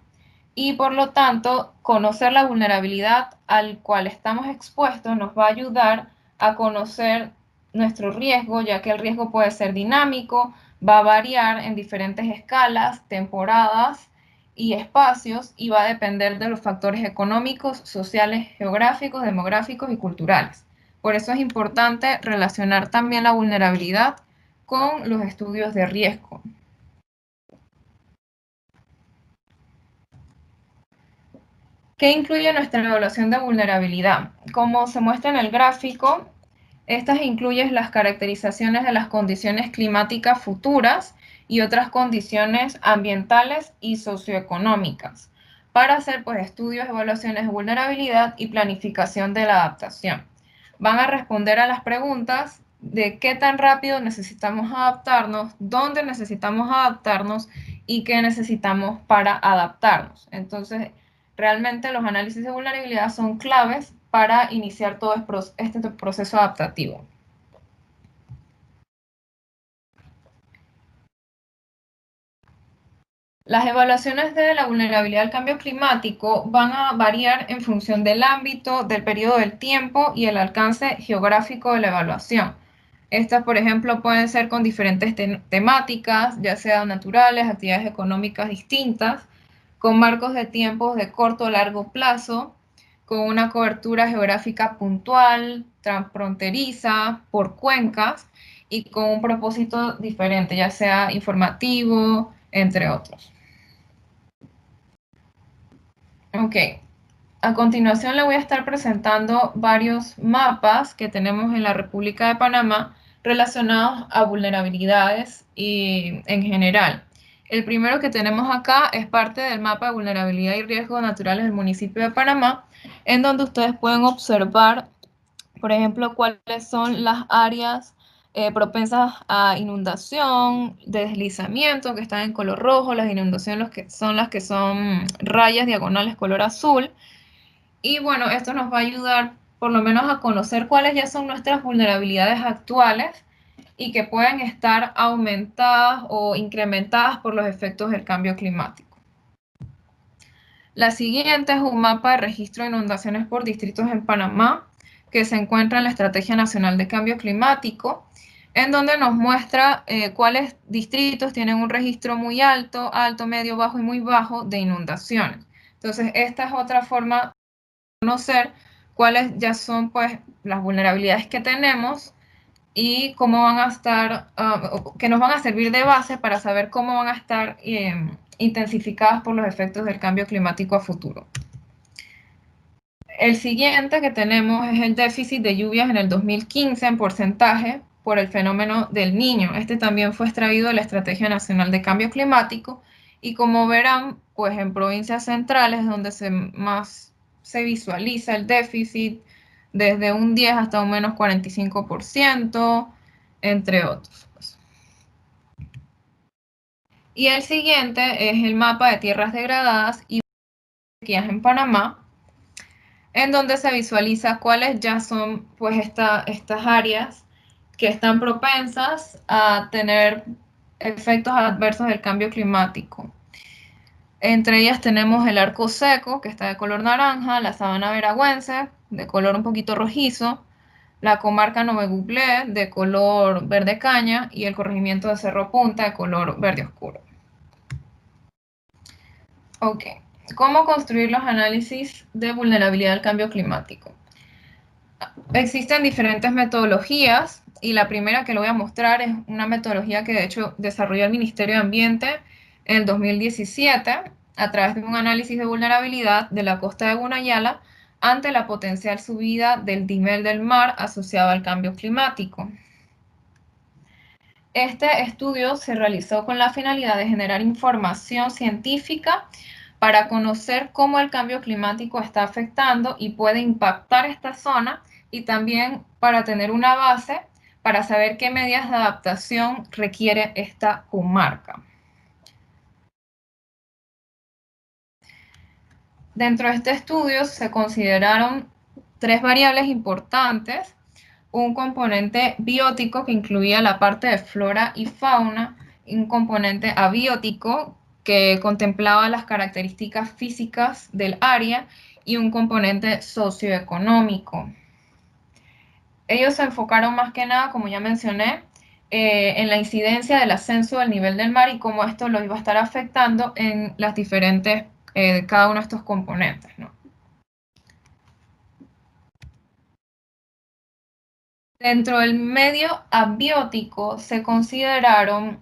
y por lo tanto conocer la vulnerabilidad al cual estamos expuestos nos va a ayudar a conocer nuestro riesgo, ya que el riesgo puede ser dinámico, va a variar en diferentes escalas, temporadas y espacios y va a depender de los factores económicos, sociales, geográficos, demográficos y culturales. Por eso es importante relacionar también la vulnerabilidad con los estudios de riesgo. ¿Qué incluye nuestra evaluación de vulnerabilidad? Como se muestra en el gráfico, estas incluyen las caracterizaciones de las condiciones climáticas futuras y otras condiciones ambientales y socioeconómicas para hacer pues, estudios, evaluaciones de vulnerabilidad y planificación de la adaptación. Van a responder a las preguntas de qué tan rápido necesitamos adaptarnos, dónde necesitamos adaptarnos y qué necesitamos para adaptarnos. Entonces, realmente los análisis de vulnerabilidad son claves para iniciar todo este proceso adaptativo. Las evaluaciones de la vulnerabilidad al cambio climático van a variar en función del ámbito, del periodo del tiempo y el alcance geográfico de la evaluación. Estas, por ejemplo, pueden ser con diferentes temáticas, ya sean naturales, actividades económicas distintas, con marcos de tiempos de corto o largo plazo, con una cobertura geográfica puntual, transfronteriza, por cuencas y con un propósito diferente, ya sea informativo, entre otros. Ok, a continuación le voy a estar presentando varios mapas que tenemos en la República de Panamá relacionados a vulnerabilidades y en general. El primero que tenemos acá es parte del mapa de vulnerabilidad y riesgos naturales del municipio de Panamá, en donde ustedes pueden observar, por ejemplo, cuáles son las áreas propensas a inundación, deslizamiento, que están en color rojo, las inundaciones las que son rayas diagonales color azul. Y bueno, esto nos va a ayudar por lo menos a conocer cuáles ya son nuestras vulnerabilidades actuales y que pueden estar aumentadas o incrementadas por los efectos del cambio climático. La siguiente es un mapa de registro de inundaciones por distritos en Panamá, que se encuentra en la Estrategia Nacional de Cambio Climático, en donde nos muestra cuáles distritos tienen un registro muy alto, alto, medio, bajo y muy bajo de inundaciones. Entonces, esta es otra forma de conocer cuáles ya son pues, las vulnerabilidades que tenemos y cómo van a estar, que nos van a servir de base para saber cómo van a estar intensificadas por los efectos del cambio climático a futuro. El siguiente que tenemos es el déficit de lluvias en el 2015 en porcentaje por el fenómeno del Niño. Este también fue extraído de la Estrategia Nacional de Cambio Climático y como verán, pues en provincias centrales donde más se visualiza el déficit, desde un 10 hasta un menos 45%, entre otros. Y el siguiente es el mapa de tierras degradadas y sequías en Panamá, en donde se visualiza cuáles ya son pues estas áreas que están propensas a tener efectos adversos del cambio climático. Entre ellas tenemos el arco seco, que está de color naranja, la sabana veragüense, de color un poquito rojizo, la comarca Novebuglé, de color verde caña, y el corregimiento de Cerro Punta, de color verde oscuro. Ok, ¿cómo construir los análisis de vulnerabilidad al cambio climático? Existen diferentes metodologías y la primera que le voy a mostrar es una metodología que de hecho desarrolló el Ministerio de Ambiente en el 2017 a través de un análisis de vulnerabilidad de la costa de Gunayala ante la potencial subida del nivel del mar asociado al cambio climático. Este estudio se realizó con la finalidad de generar información científica para conocer cómo el cambio climático está afectando y puede impactar esta zona, y también para tener una base para saber qué medidas de adaptación requiere esta comarca. Dentro de este estudio se consideraron 3 variables importantes: un componente biótico que incluía la parte de flora y fauna, un componente abiótico que contemplaba las características físicas del área, y un componente socioeconómico. Ellos se enfocaron más que nada, como ya mencioné, en la incidencia del ascenso del nivel del mar y cómo esto lo iba a estar afectando en las diferentes, cada uno de estos componentes, ¿no? Dentro del medio abiótico se consideraron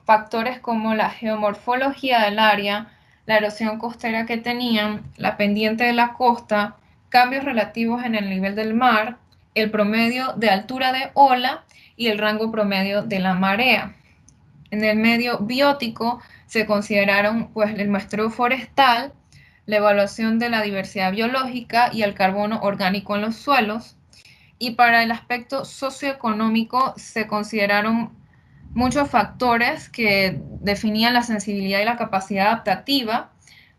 factores como la geomorfología del área, la erosión costera que tenían, la pendiente de la costa, cambios relativos en el nivel del mar, el promedio de altura de ola y el rango promedio de la marea. En el medio biótico se consideraron pues el muestreo forestal, la evaluación de la diversidad biológica y el carbono orgánico en los suelos. Y para el aspecto socioeconómico se consideraron muchos factores que definían la sensibilidad y la capacidad adaptativa,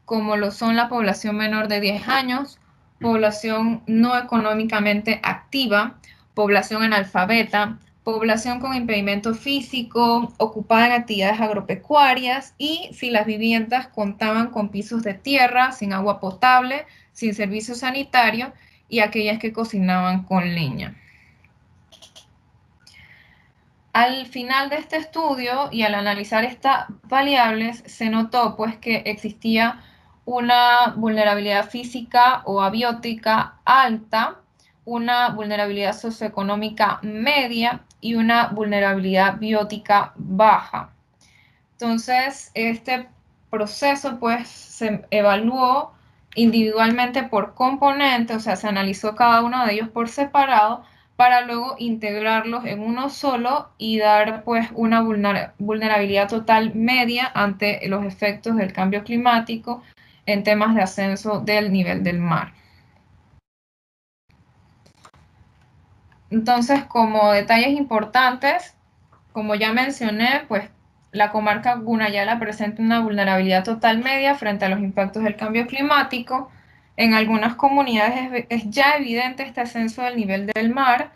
como lo son la población menor de 10 años, población no económicamente activa, población analfabeta, población con impedimento físico, ocupada en actividades agropecuarias, y si las viviendas contaban con pisos de tierra, sin agua potable, sin servicio sanitario, y aquellas que cocinaban con leña. Al final de este estudio y al analizar estas variables, se notó pues que existía una vulnerabilidad física o abiótica alta, una vulnerabilidad socioeconómica media y una vulnerabilidad biótica baja. Entonces, este proceso pues se evaluó individualmente por componente, o sea, se analizó cada uno de ellos por separado para luego integrarlos en uno solo y dar pues una vulnerabilidad total media ante los efectos del cambio climático en temas de ascenso del nivel del mar. Entonces, como detalles importantes, como ya mencioné, pues la comarca Gunayala presenta una vulnerabilidad total media frente a los impactos del cambio climático. En algunas comunidades es ya evidente este ascenso del nivel del mar,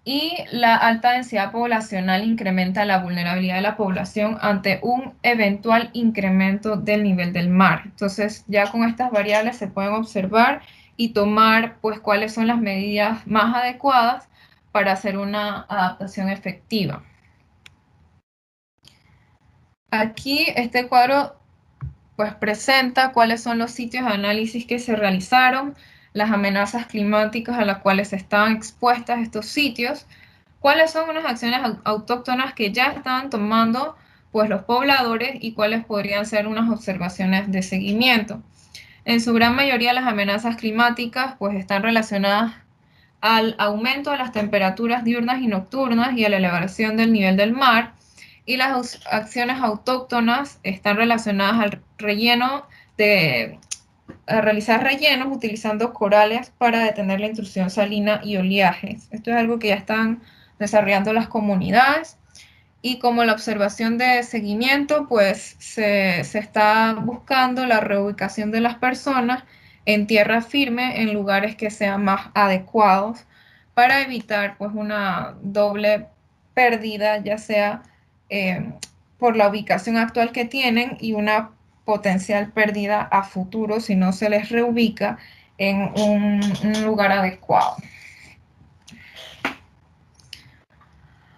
y la alta densidad poblacional incrementa la vulnerabilidad de la población ante un eventual incremento del nivel del mar. Entonces, ya con estas variables se pueden observar y tomar pues cuáles son las medidas más adecuadas para hacer una adaptación efectiva. Aquí este cuadro pues presenta cuáles son los sitios de análisis que se realizaron, las amenazas climáticas a las cuales estaban expuestas estos sitios, cuáles son unas acciones autóctonas que ya estaban tomando pues los pobladores y cuáles podrían ser unas observaciones de seguimiento. En su gran mayoría las amenazas climáticas pues están relacionadas al aumento de las temperaturas diurnas y nocturnas y a la elevación del nivel del mar, y las acciones autóctonas están relacionadas al relleno a realizar rellenos utilizando corales para detener la intrusión salina y oleajes. Esto es algo que ya están desarrollando las comunidades, y como la observación de seguimiento, pues se está buscando la reubicación de las personas en tierra firme en lugares que sean más adecuados para evitar pues una doble pérdida, ya sea por la ubicación actual que tienen y una potencial pérdida a futuro si no se les reubica en un lugar adecuado.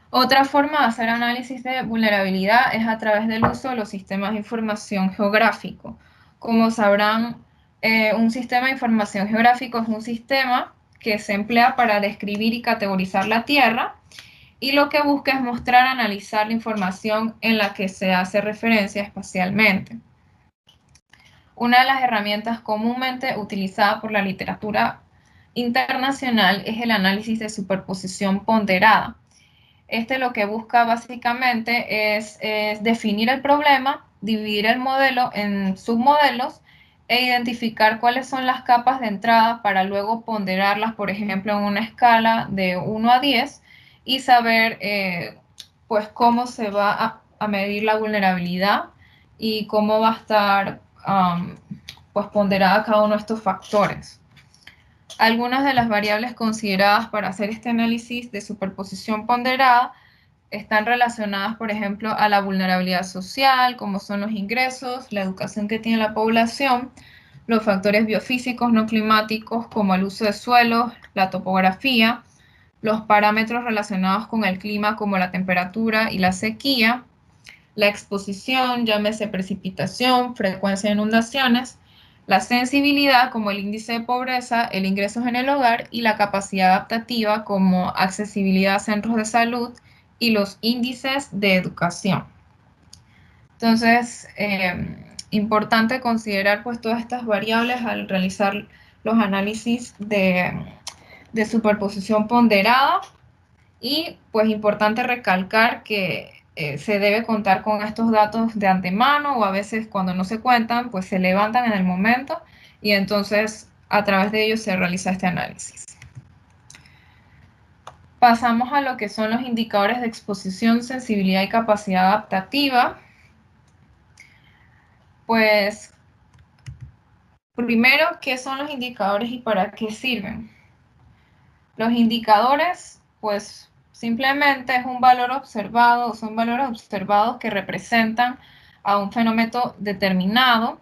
Otra forma de hacer análisis de vulnerabilidad es a través del uso de los sistemas de información geográfico. Como sabrán, un sistema de información geográfico es un sistema que se emplea para describir y categorizar la Tierra, y lo que busca es mostrar, analizar la información en la que se hace referencia espacialmente. Una de las herramientas comúnmente utilizadas por la literatura internacional es el análisis de superposición ponderada. Lo que busca básicamente es definir el problema, dividir el modelo en submodelos e identificar cuáles son las capas de entrada para luego ponderarlas, por ejemplo, en una escala de 1 a 10 y saber pues cómo se va a medir la vulnerabilidad y cómo va a estar pues ponderada cada uno de estos factores. Algunas de las variables consideradas para hacer este análisis de superposición ponderada están relacionadas, por ejemplo, a la vulnerabilidad social, como son los ingresos, la educación que tiene la población, los factores biofísicos no climáticos como el uso de suelos, la topografía, los parámetros relacionados con el clima como la temperatura y la sequía, la exposición, llámese precipitación, frecuencia de inundaciones, la sensibilidad como el índice de pobreza, el ingresos en el hogar y la capacidad adaptativa como accesibilidad a centros de salud y los índices de educación. Entonces, importante considerar pues todas estas variables al realizar los análisis de superposición ponderada y pues importante recalcar que se debe contar con estos datos de antemano o a veces cuando no se cuentan pues se levantan en el momento y entonces a través de ellos se realiza este análisis. Pasamos a lo que son los indicadores de exposición, sensibilidad y capacidad adaptativa. Pues primero, ¿qué son los indicadores y para qué sirven? Los indicadores, pues simplemente es un valor observado, son valores observados que representan a un fenómeno determinado,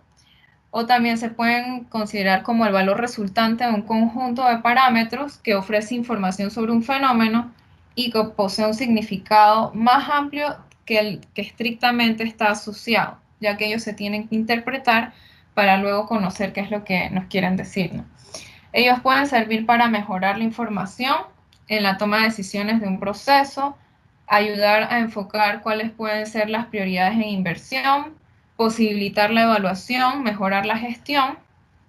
o también se pueden considerar como el valor resultante de un conjunto de parámetros que ofrece información sobre un fenómeno y que posee un significado más amplio que el que estrictamente está asociado, ya que ellos se tienen que interpretar para luego conocer qué es lo que nos quieren decir, ¿no? Ellos pueden servir para mejorar la información en la toma de decisiones de un proceso, ayudar a enfocar cuáles pueden ser las prioridades en inversión, posibilitar la evaluación, mejorar la gestión,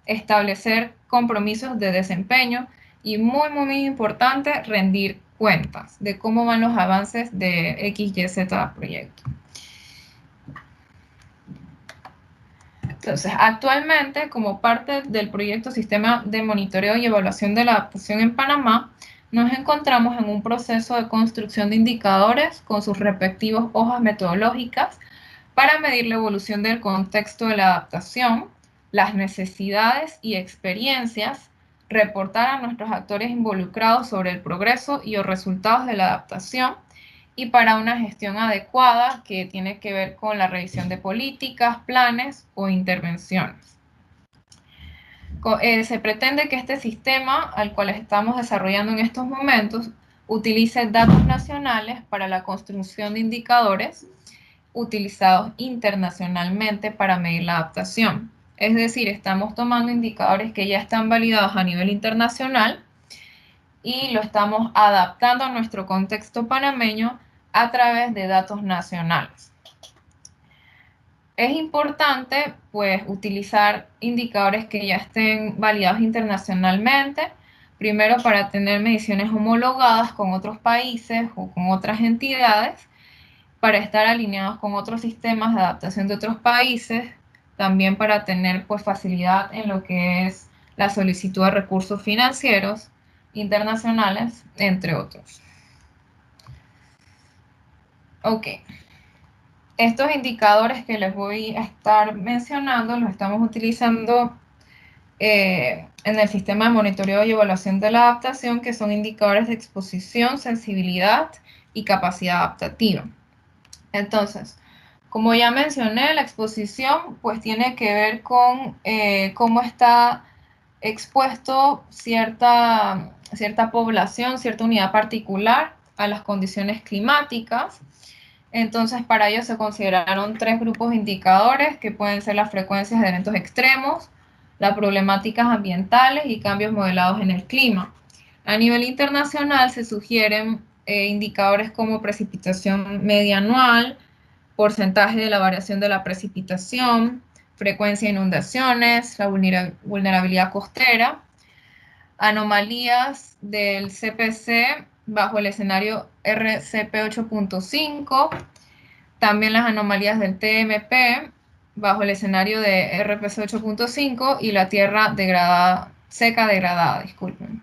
establecer compromisos de desempeño y muy importante, rendir cuentas de cómo van los avances de X, Y, Z proyecto. Entonces, actualmente, como parte del proyecto Sistema de Monitoreo y Evaluación de la Adaptación en Panamá, nos encontramos en un proceso de construcción de indicadores con sus respectivas hojas metodológicas para medir la evolución del contexto de la adaptación, las necesidades y experiencias, reportar a nuestros actores involucrados sobre el progreso y los resultados de la adaptación, y para una gestión adecuada que tiene que ver con la revisión de políticas, planes o intervenciones. Se pretende que este sistema al cual estamos desarrollando en estos momentos utilice datos nacionales para la construcción de indicadores utilizados internacionalmente para medir la adaptación. Es decir, estamos tomando indicadores que ya están validados a nivel internacional y lo estamos adaptando a nuestro contexto panameño a través de datos nacionales. Es importante, pues, utilizar indicadores que ya estén validados internacionalmente, primero para tener mediciones homologadas con otros países o con otras entidades, para estar alineados con otros sistemas de adaptación de otros países, también para tener pues facilidad en lo que es la solicitud de recursos financieros internacionales, entre otros. Ok. Estos indicadores que les voy a estar mencionando los estamos utilizando en el sistema de monitoreo y evaluación de la adaptación, que son indicadores de exposición, sensibilidad y capacidad adaptativa. Entonces, como ya mencioné, la exposición pues tiene que ver con cómo está expuesto cierta población, cierta unidad particular a las condiciones climáticas. Entonces, para ello se consideraron 3 grupos de indicadores que pueden ser las frecuencias de eventos extremos, las problemáticas ambientales y cambios modelados en el clima. A nivel internacional se sugieren indicadores como precipitación media anual, porcentaje de la variación de la precipitación, frecuencia de inundaciones, la vulnerabilidad costera, anomalías del CPC bajo el escenario RCP 8.5, también las anomalías del TMP bajo el escenario de RPC 8.5 y la tierra degradada, seca degradada, disculpen.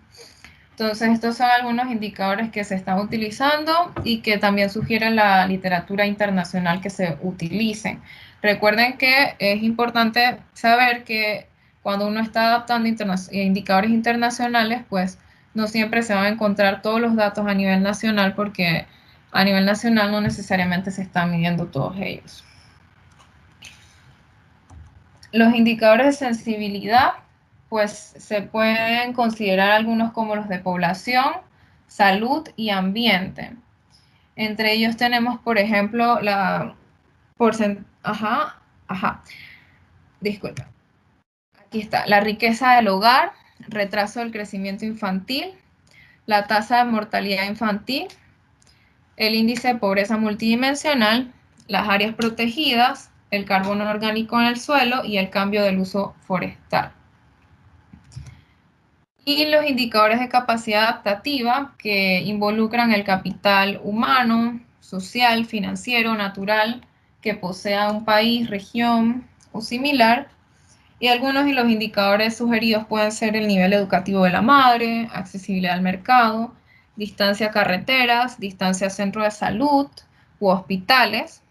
Entonces, estos son algunos indicadores que se están utilizando y que también sugiere la literatura internacional que se utilicen. Recuerden que es importante saber que cuando uno está adaptando indicadores internacionales, pues no siempre se van a encontrar todos los datos a nivel nacional, porque a nivel nacional no necesariamente se están midiendo todos ellos. Los indicadores de sensibilidad, pues se pueden considerar algunos como los de población, salud y ambiente. Entre ellos tenemos, por ejemplo, disculpa. Aquí está, la riqueza del hogar, retraso del crecimiento infantil, la tasa de mortalidad infantil, el índice de pobreza multidimensional, las áreas protegidas, el carbono orgánico en el suelo y el cambio del uso forestal. Y los indicadores de capacidad adaptativa que involucran el capital humano, social, financiero, natural que posea un país, región o similar. Y algunos de los indicadores sugeridos pueden ser el nivel educativo de la madre, accesibilidad al mercado, distancia a carreteras, distancia a centros de salud u hospitales,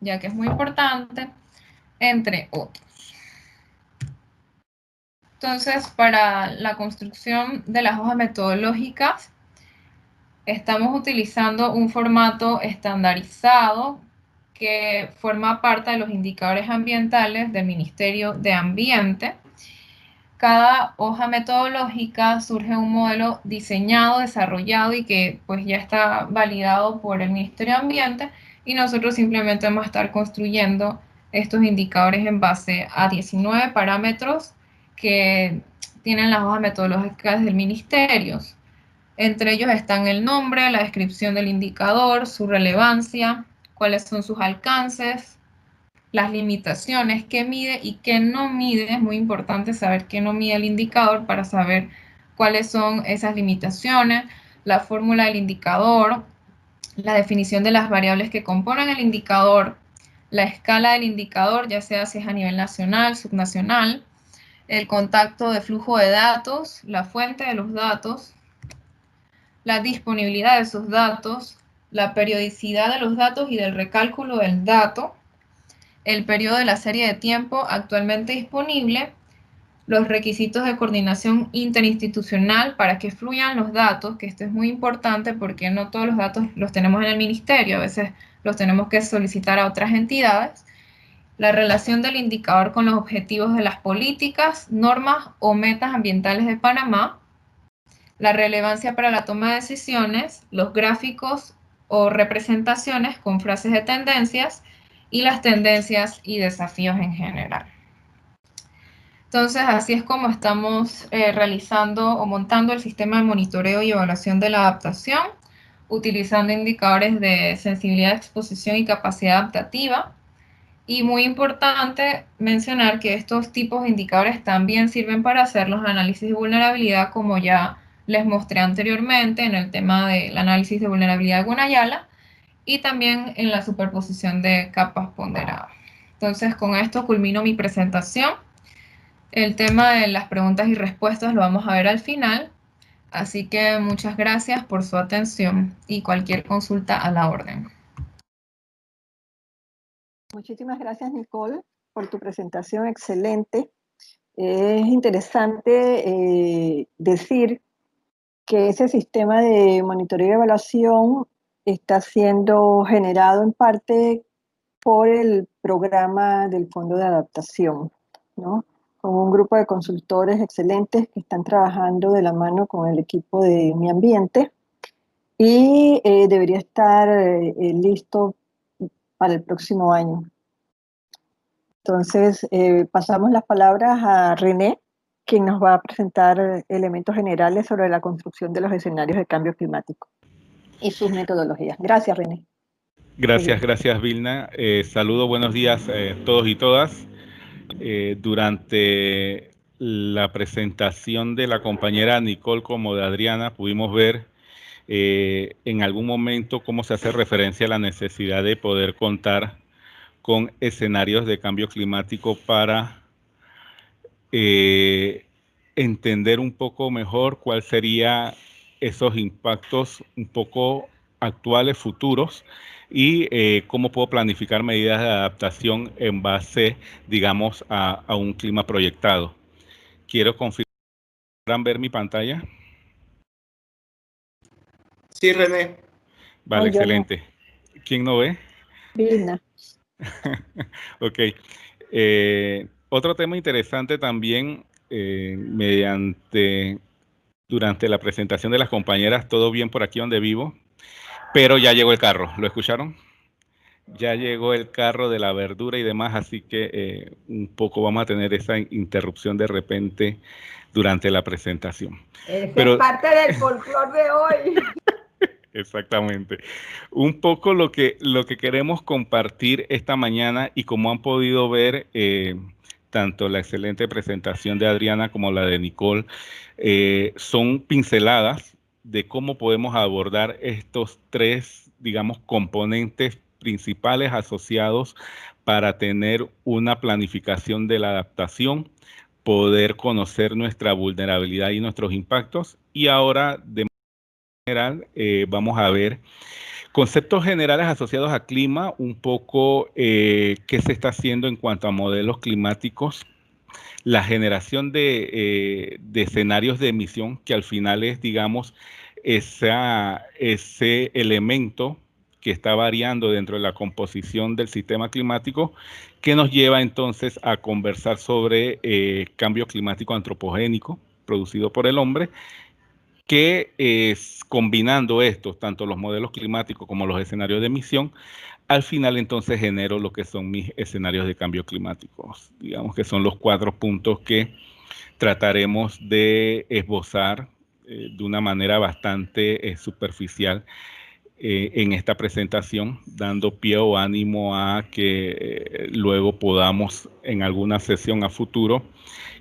ya que es muy importante, entre otros. Entonces, para la construcción de las hojas metodológicas, estamos utilizando un formato estandarizado que forma parte de los indicadores ambientales del Ministerio de Ambiente. Cada hoja metodológica surge un modelo diseñado, desarrollado y que pues ya está validado por el Ministerio de Ambiente, y nosotros simplemente vamos a estar construyendo estos indicadores en base a 19 parámetros que tienen las hojas metodológicas del Ministerio. Entre ellos están el nombre, la descripción del indicador, su relevancia, cuáles son sus alcances, las limitaciones, qué mide y qué no mide. Es muy importante saber qué no mide el indicador para saber cuáles son esas limitaciones, la fórmula del indicador, la definición de las variables que componen el indicador, la escala del indicador, ya sea si es a nivel nacional, subnacional, el contacto de flujo de datos, la fuente de los datos, la disponibilidad de esos datos, la periodicidad de los datos y del recálculo del dato, el periodo de la serie de tiempo actualmente disponible, los requisitos de coordinación interinstitucional para que fluyan los datos, que esto es muy importante porque no todos los datos los tenemos en el ministerio, a veces los tenemos que solicitar a otras entidades, la relación del indicador con los objetivos de las políticas, normas o metas ambientales de Panamá, la relevancia para la toma de decisiones, los gráficos o representaciones con frases de tendencias y las tendencias y desafíos en general. Entonces, así es como estamos realizando o montando el sistema de monitoreo y evaluación de la adaptación, utilizando indicadores de sensibilidad, exposición y capacidad adaptativa. Y muy importante mencionar que estos tipos de indicadores también sirven para hacer los análisis de vulnerabilidad, como ya les mostré anteriormente en el tema del análisis de vulnerabilidad de Gunayala y también en la superposición de capas ponderadas. Entonces, con esto culmino mi presentación. El tema de las preguntas y respuestas lo vamos a ver al final, así que muchas gracias por su atención y cualquier consulta a la orden. Muchísimas gracias, Nicole, por tu presentación excelente. Es interesante decir que ese sistema de monitoreo y evaluación está siendo generado en parte por el programa del Fondo de Adaptación, ¿no? Con un grupo de consultores excelentes que están trabajando de la mano con el equipo de Mi Ambiente, y debería estar listo para el próximo año. Entonces, pasamos las palabras a René, quien nos va a presentar elementos generales sobre la construcción de los escenarios de cambio climático y sus metodologías. Gracias, René. Gracias, Vilna. Saludos, buenos días a todos y todas. Durante la presentación de la compañera Nicole como de Adriana, pudimos ver En algún momento, cómo se hace referencia a la necesidad de poder contar con escenarios de cambio climático para entender un poco mejor cuál sería esos impactos un poco actuales, futuros, y cómo puedo planificar medidas de adaptación en base, digamos, a un clima proyectado. Quiero confirmar, ver mi pantalla. Sí, René. Vale, No, yo no. excelente. ¿Quién no ve? Vilna. Ok. Otro tema interesante también, durante la presentación de las compañeras, todo bien por aquí donde vivo, pero ya llegó el carro, ¿lo escucharon? Ya llegó el carro de la verdura y demás, así que un poco vamos a tener esa interrupción de repente durante la presentación. Esa es parte del folclore de hoy. Exactamente. Un poco lo que queremos compartir esta mañana, y como han podido ver, tanto la excelente presentación de Adriana como la de Nicole, son pinceladas de cómo podemos abordar estos tres, digamos, componentes principales asociados para tener una planificación de la adaptación, poder conocer nuestra vulnerabilidad y nuestros impactos, y ahora de general, vamos a ver conceptos generales asociados a clima, un poco qué se está haciendo en cuanto a modelos climáticos, la generación de escenarios de emisión, que al final es, digamos, ese elemento que está variando dentro de la composición del sistema climático, que nos lleva entonces a conversar sobre cambio climático antropogénico producido por el hombre, que combinando estos, tanto los modelos climáticos como los escenarios de emisión, al final entonces genero lo que son mis escenarios de cambio climático. Digamos que son los 4 puntos que trataremos de esbozar de una manera bastante superficial en esta presentación, dando pie o ánimo a que luego podamos en alguna sesión a futuro,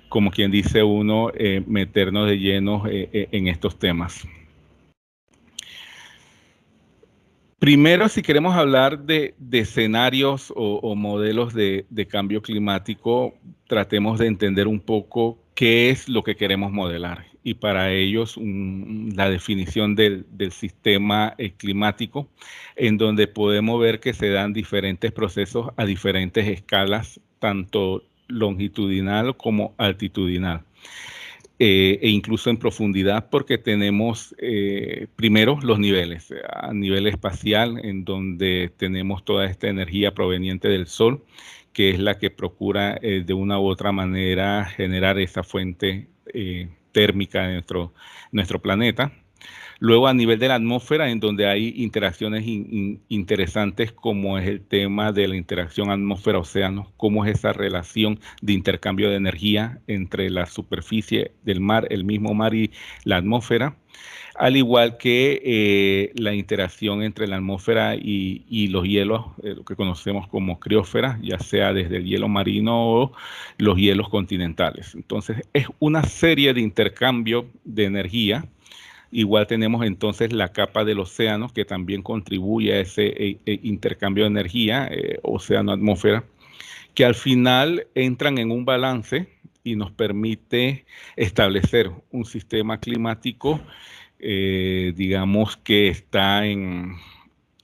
como quien dice uno, meternos de lleno en estos temas. Primero, si queremos hablar de escenarios o modelos de cambio climático, tratemos de entender un poco qué es lo que queremos modelar. Y para ellos, la definición del sistema climático, en donde podemos ver que se dan diferentes procesos a diferentes escalas, tanto longitudinal como altitudinal, e incluso en profundidad, porque tenemos primero los niveles, a nivel espacial, en donde tenemos toda esta energía proveniente del Sol, que es la que procura de una u otra manera generar esa fuente térmica de nuestro planeta. Luego, a nivel de la atmósfera, en donde hay interacciones interesantes, como es el tema de la interacción atmósfera-océano, cómo es esa relación de intercambio de energía entre la superficie del mar, el mismo mar y la atmósfera, al igual que la interacción entre la atmósfera y los hielos, lo que conocemos como criósfera, ya sea desde el hielo marino o los hielos continentales. Entonces, es una serie de intercambio de energía. Igual tenemos entonces la capa del océano, que también contribuye a ese intercambio de energía, océano-atmósfera, que al final entran en un balance y nos permite establecer un sistema climático, digamos, que está en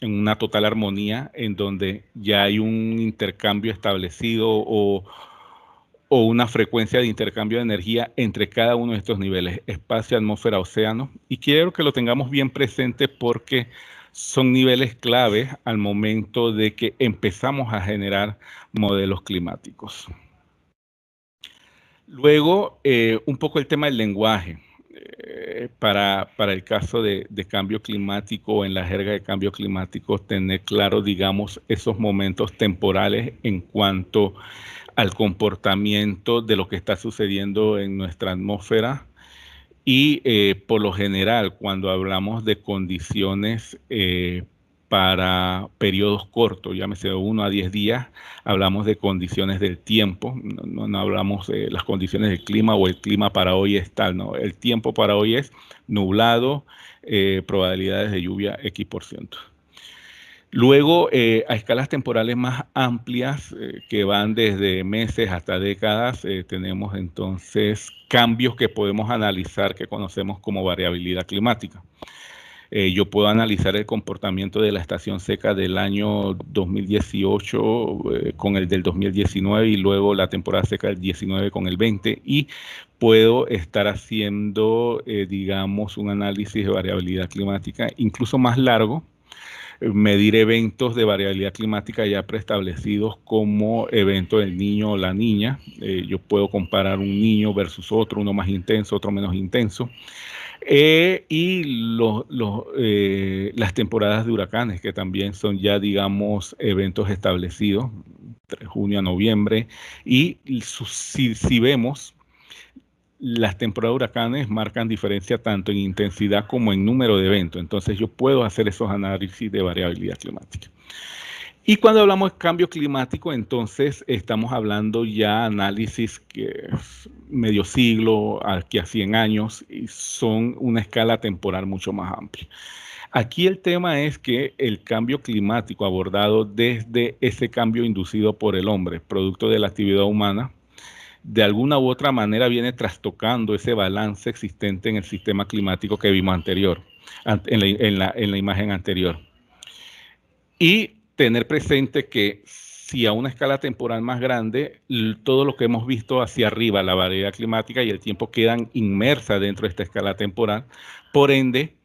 una total armonía, en donde ya hay un intercambio establecido o una frecuencia de intercambio de energía entre cada uno de estos niveles, espacio, atmósfera, océano. Y quiero que lo tengamos bien presente porque son niveles clave al momento de que empezamos a generar modelos climáticos. Luego, un poco el tema del lenguaje. Para el caso de cambio climático, en la jerga de cambio climático, tener claro, digamos, esos momentos temporales en cuanto al comportamiento de lo que está sucediendo en nuestra atmósfera, y por lo general, cuando hablamos de condiciones para periodos cortos, llámese de 1 a 10 días, hablamos de condiciones del tiempo, no hablamos de las condiciones del clima o el clima para hoy es tal, no, el tiempo para hoy es nublado, probabilidades de lluvia X%. Luego, a escalas temporales más amplias, que van desde meses hasta décadas, tenemos entonces cambios que podemos analizar, que conocemos como variabilidad climática. Yo puedo analizar el comportamiento de la estación seca del año 2018 con el del 2019 y luego la temporada seca del 19 con el 20 y puedo estar haciendo, digamos, un análisis de variabilidad climática incluso más largo, medir eventos de variabilidad climática ya preestablecidos como evento del niño o la niña. Yo puedo comparar un niño versus otro, uno más intenso, otro menos intenso. Y las temporadas de huracanes, que también son ya, digamos, eventos establecidos, entre junio a noviembre. Y si vemos, las temporadas de huracanes marcan diferencia tanto en intensidad como en número de eventos. Entonces yo puedo hacer esos análisis de variabilidad climática. Y cuando hablamos de cambio climático, entonces estamos hablando ya análisis que es medio siglo, aquí a 100 años, y son una escala temporal mucho más amplia. Aquí el tema es que el cambio climático abordado desde ese cambio inducido por el hombre, producto de la actividad humana, de alguna u otra manera viene trastocando ese balance existente en el sistema climático que vimos anterior, en la imagen anterior. Y tener presente que si a una escala temporal más grande, todo lo que hemos visto hacia arriba, la variabilidad climática y el tiempo quedan inmersas dentro de esta escala temporal, por ende,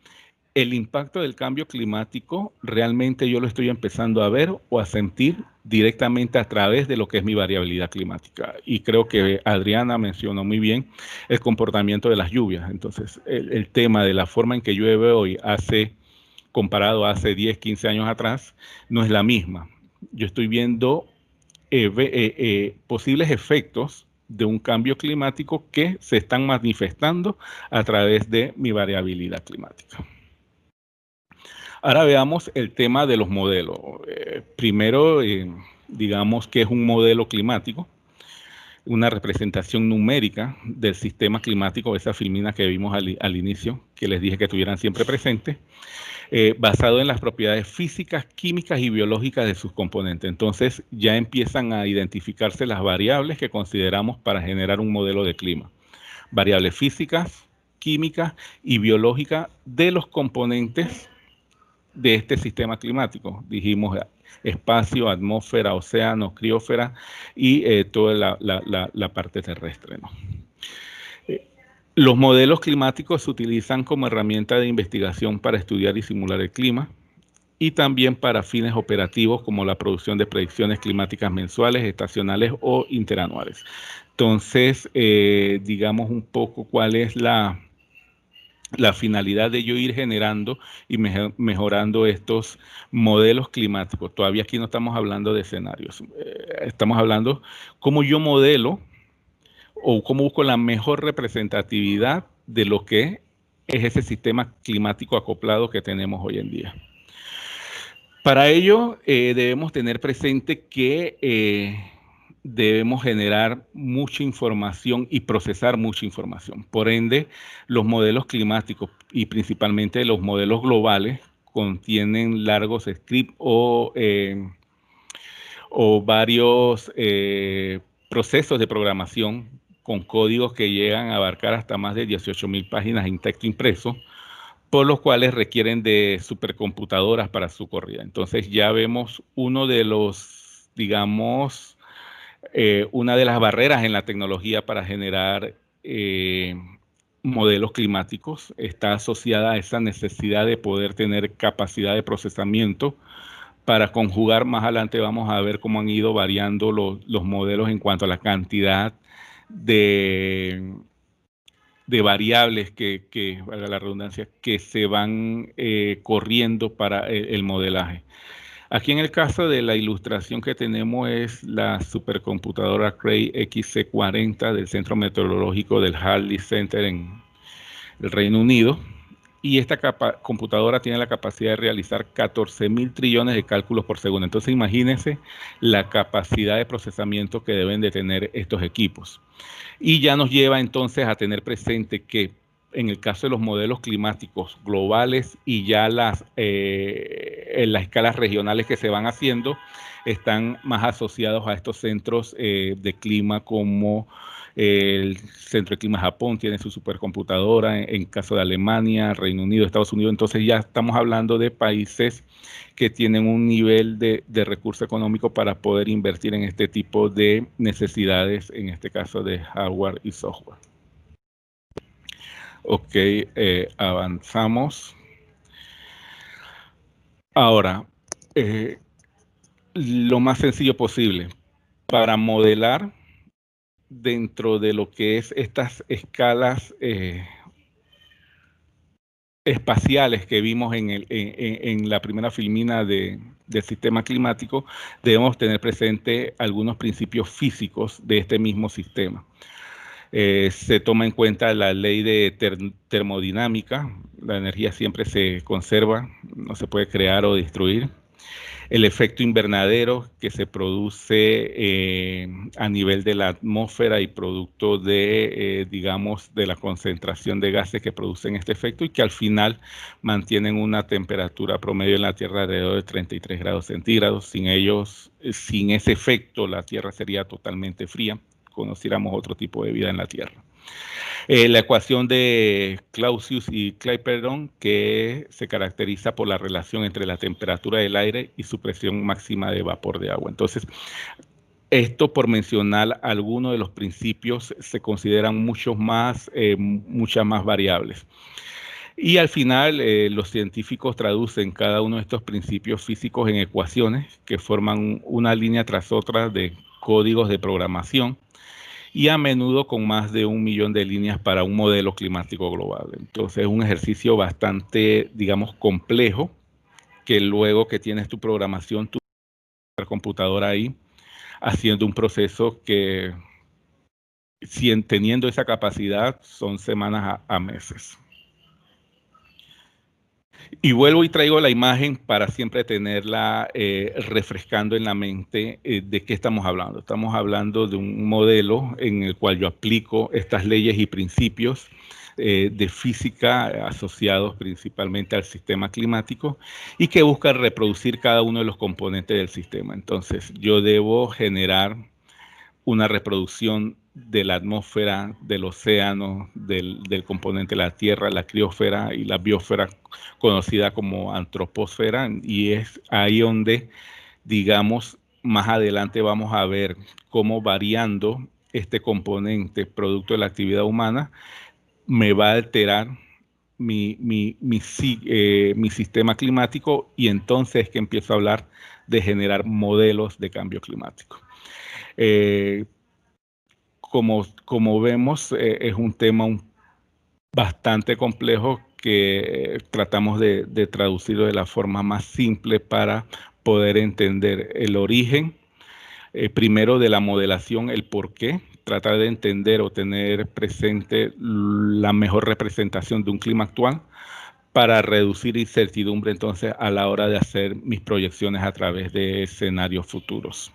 el impacto del cambio climático realmente yo lo estoy empezando a ver o a sentir directamente a través de lo que es mi variabilidad climática. Y creo que Adriana mencionó muy bien el comportamiento de las lluvias. Entonces, el tema de la forma en que llueve hoy comparado a hace 10, 15 años atrás, no es la misma. Yo estoy viendo posibles efectos de un cambio climático que se están manifestando a través de mi variabilidad climática. Ahora veamos el tema de los modelos. Primero, digamos que es un modelo climático, una representación numérica del sistema climático, esa filmina que vimos al inicio, que les dije que tuvieran siempre presente, basado en las propiedades físicas, químicas y biológicas de sus componentes. Entonces ya empiezan a identificarse las variables que consideramos para generar un modelo de clima. Variables físicas, químicas y biológicas de los componentes de este sistema climático. Dijimos espacio, atmósfera, océano, criósfera y toda la parte terrestre, ¿no? Los modelos climáticos se utilizan como herramienta de investigación para estudiar y simular el clima y también para fines operativos como la producción de predicciones climáticas mensuales, estacionales o interanuales. Entonces, digamos un poco cuál es la finalidad de yo ir generando y mejorando estos modelos climáticos. Todavía aquí no estamos hablando de escenarios. Estamos hablando cómo yo modelo o cómo busco la mejor representatividad de lo que es ese sistema climático acoplado que tenemos hoy en día. Para ello, debemos tener presente que debemos generar mucha información y procesar mucha información. Por ende, los modelos climáticos y principalmente los modelos globales contienen largos scripts o varios procesos de programación con códigos que llegan a abarcar hasta más de 18,000 páginas en texto impreso, por los cuales requieren de supercomputadoras para su corrida. Entonces ya vemos uno de los, digamos, una de las barreras en la tecnología para generar modelos climáticos está asociada a esa necesidad de poder tener capacidad de procesamiento para conjugar. Más adelante vamos a ver cómo han ido variando los modelos en cuanto a la cantidad de variables que, valga la redundancia, que se van corriendo para el modelaje. Aquí en el caso de la ilustración que tenemos es la supercomputadora Cray XC40 del Centro Meteorológico del Hartley Center en el Reino Unido. y esta computadora tiene la capacidad de realizar 14.000 trillones de cálculos por segundo. Entonces imagínense la capacidad de procesamiento que deben de tener estos equipos. Y ya nos lleva entonces a tener presente que en el caso de los modelos climáticos globales y ya en las escalas regionales que se van haciendo, están más asociados a estos centros de clima como el Centro de Clima Japón tiene su supercomputadora, en caso de Alemania, Reino Unido, Estados Unidos. Entonces ya estamos hablando de países que tienen un nivel de recurso económico para poder invertir en este tipo de necesidades, en este caso de hardware y software. Ok, avanzamos. Ahora, lo más sencillo posible para modelar dentro de lo que es estas escalas espaciales que vimos en la primera filmina del sistema climático, debemos tener presente algunos principios físicos de este mismo sistema. Se toma en cuenta la ley de termodinámica, la energía siempre se conserva, no se puede crear o destruir. El efecto invernadero que se produce a nivel de la atmósfera y producto de, digamos, de la concentración de gases que producen este efecto y que al final mantienen una temperatura promedio en la Tierra alrededor de 33 grados centígrados. Sin ellos, sin ese efecto, la Tierra sería totalmente fría, conociéramos otro tipo de vida en la Tierra. La ecuación de Clausius y Clapeyron, que se caracteriza por la relación entre la temperatura del aire y su presión máxima de vapor de agua. Entonces, esto por mencionar algunos de los principios, se consideran muchas más variables. Y al final, los científicos traducen cada uno de estos principios físicos en ecuaciones que forman una línea tras otra de códigos de programación, y a menudo con más de 1 millón de líneas para un modelo climático global. Entonces es un ejercicio bastante, digamos, complejo, que luego que tienes tu programación, tu computadora ahí, haciendo un proceso que, teniendo esa capacidad, son semanas a meses. Y vuelvo y traigo la imagen para siempre tenerla refrescando en la mente de qué estamos hablando. Estamos hablando de un modelo en el cual yo aplico estas leyes y principios de física asociados principalmente al sistema climático y que busca reproducir cada uno de los componentes del sistema. Entonces, yo debo generar una reproducción de la atmósfera, del océano, del componente de la Tierra, la criósfera y la biosfera, conocida como antroposfera, y es ahí donde, digamos, más adelante vamos a ver cómo variando este componente, producto de la actividad humana, me va a alterar mi sistema climático, y entonces es que empiezo a hablar de generar modelos de cambio climático. Como vemos, es un tema bastante complejo que tratamos de traducirlo de la forma más simple para poder entender el origen, primero de la modelación, el por qué, tratar de entender o tener presente la mejor representación de un clima actual para reducir incertidumbre entonces a la hora de hacer mis proyecciones a través de escenarios futuros.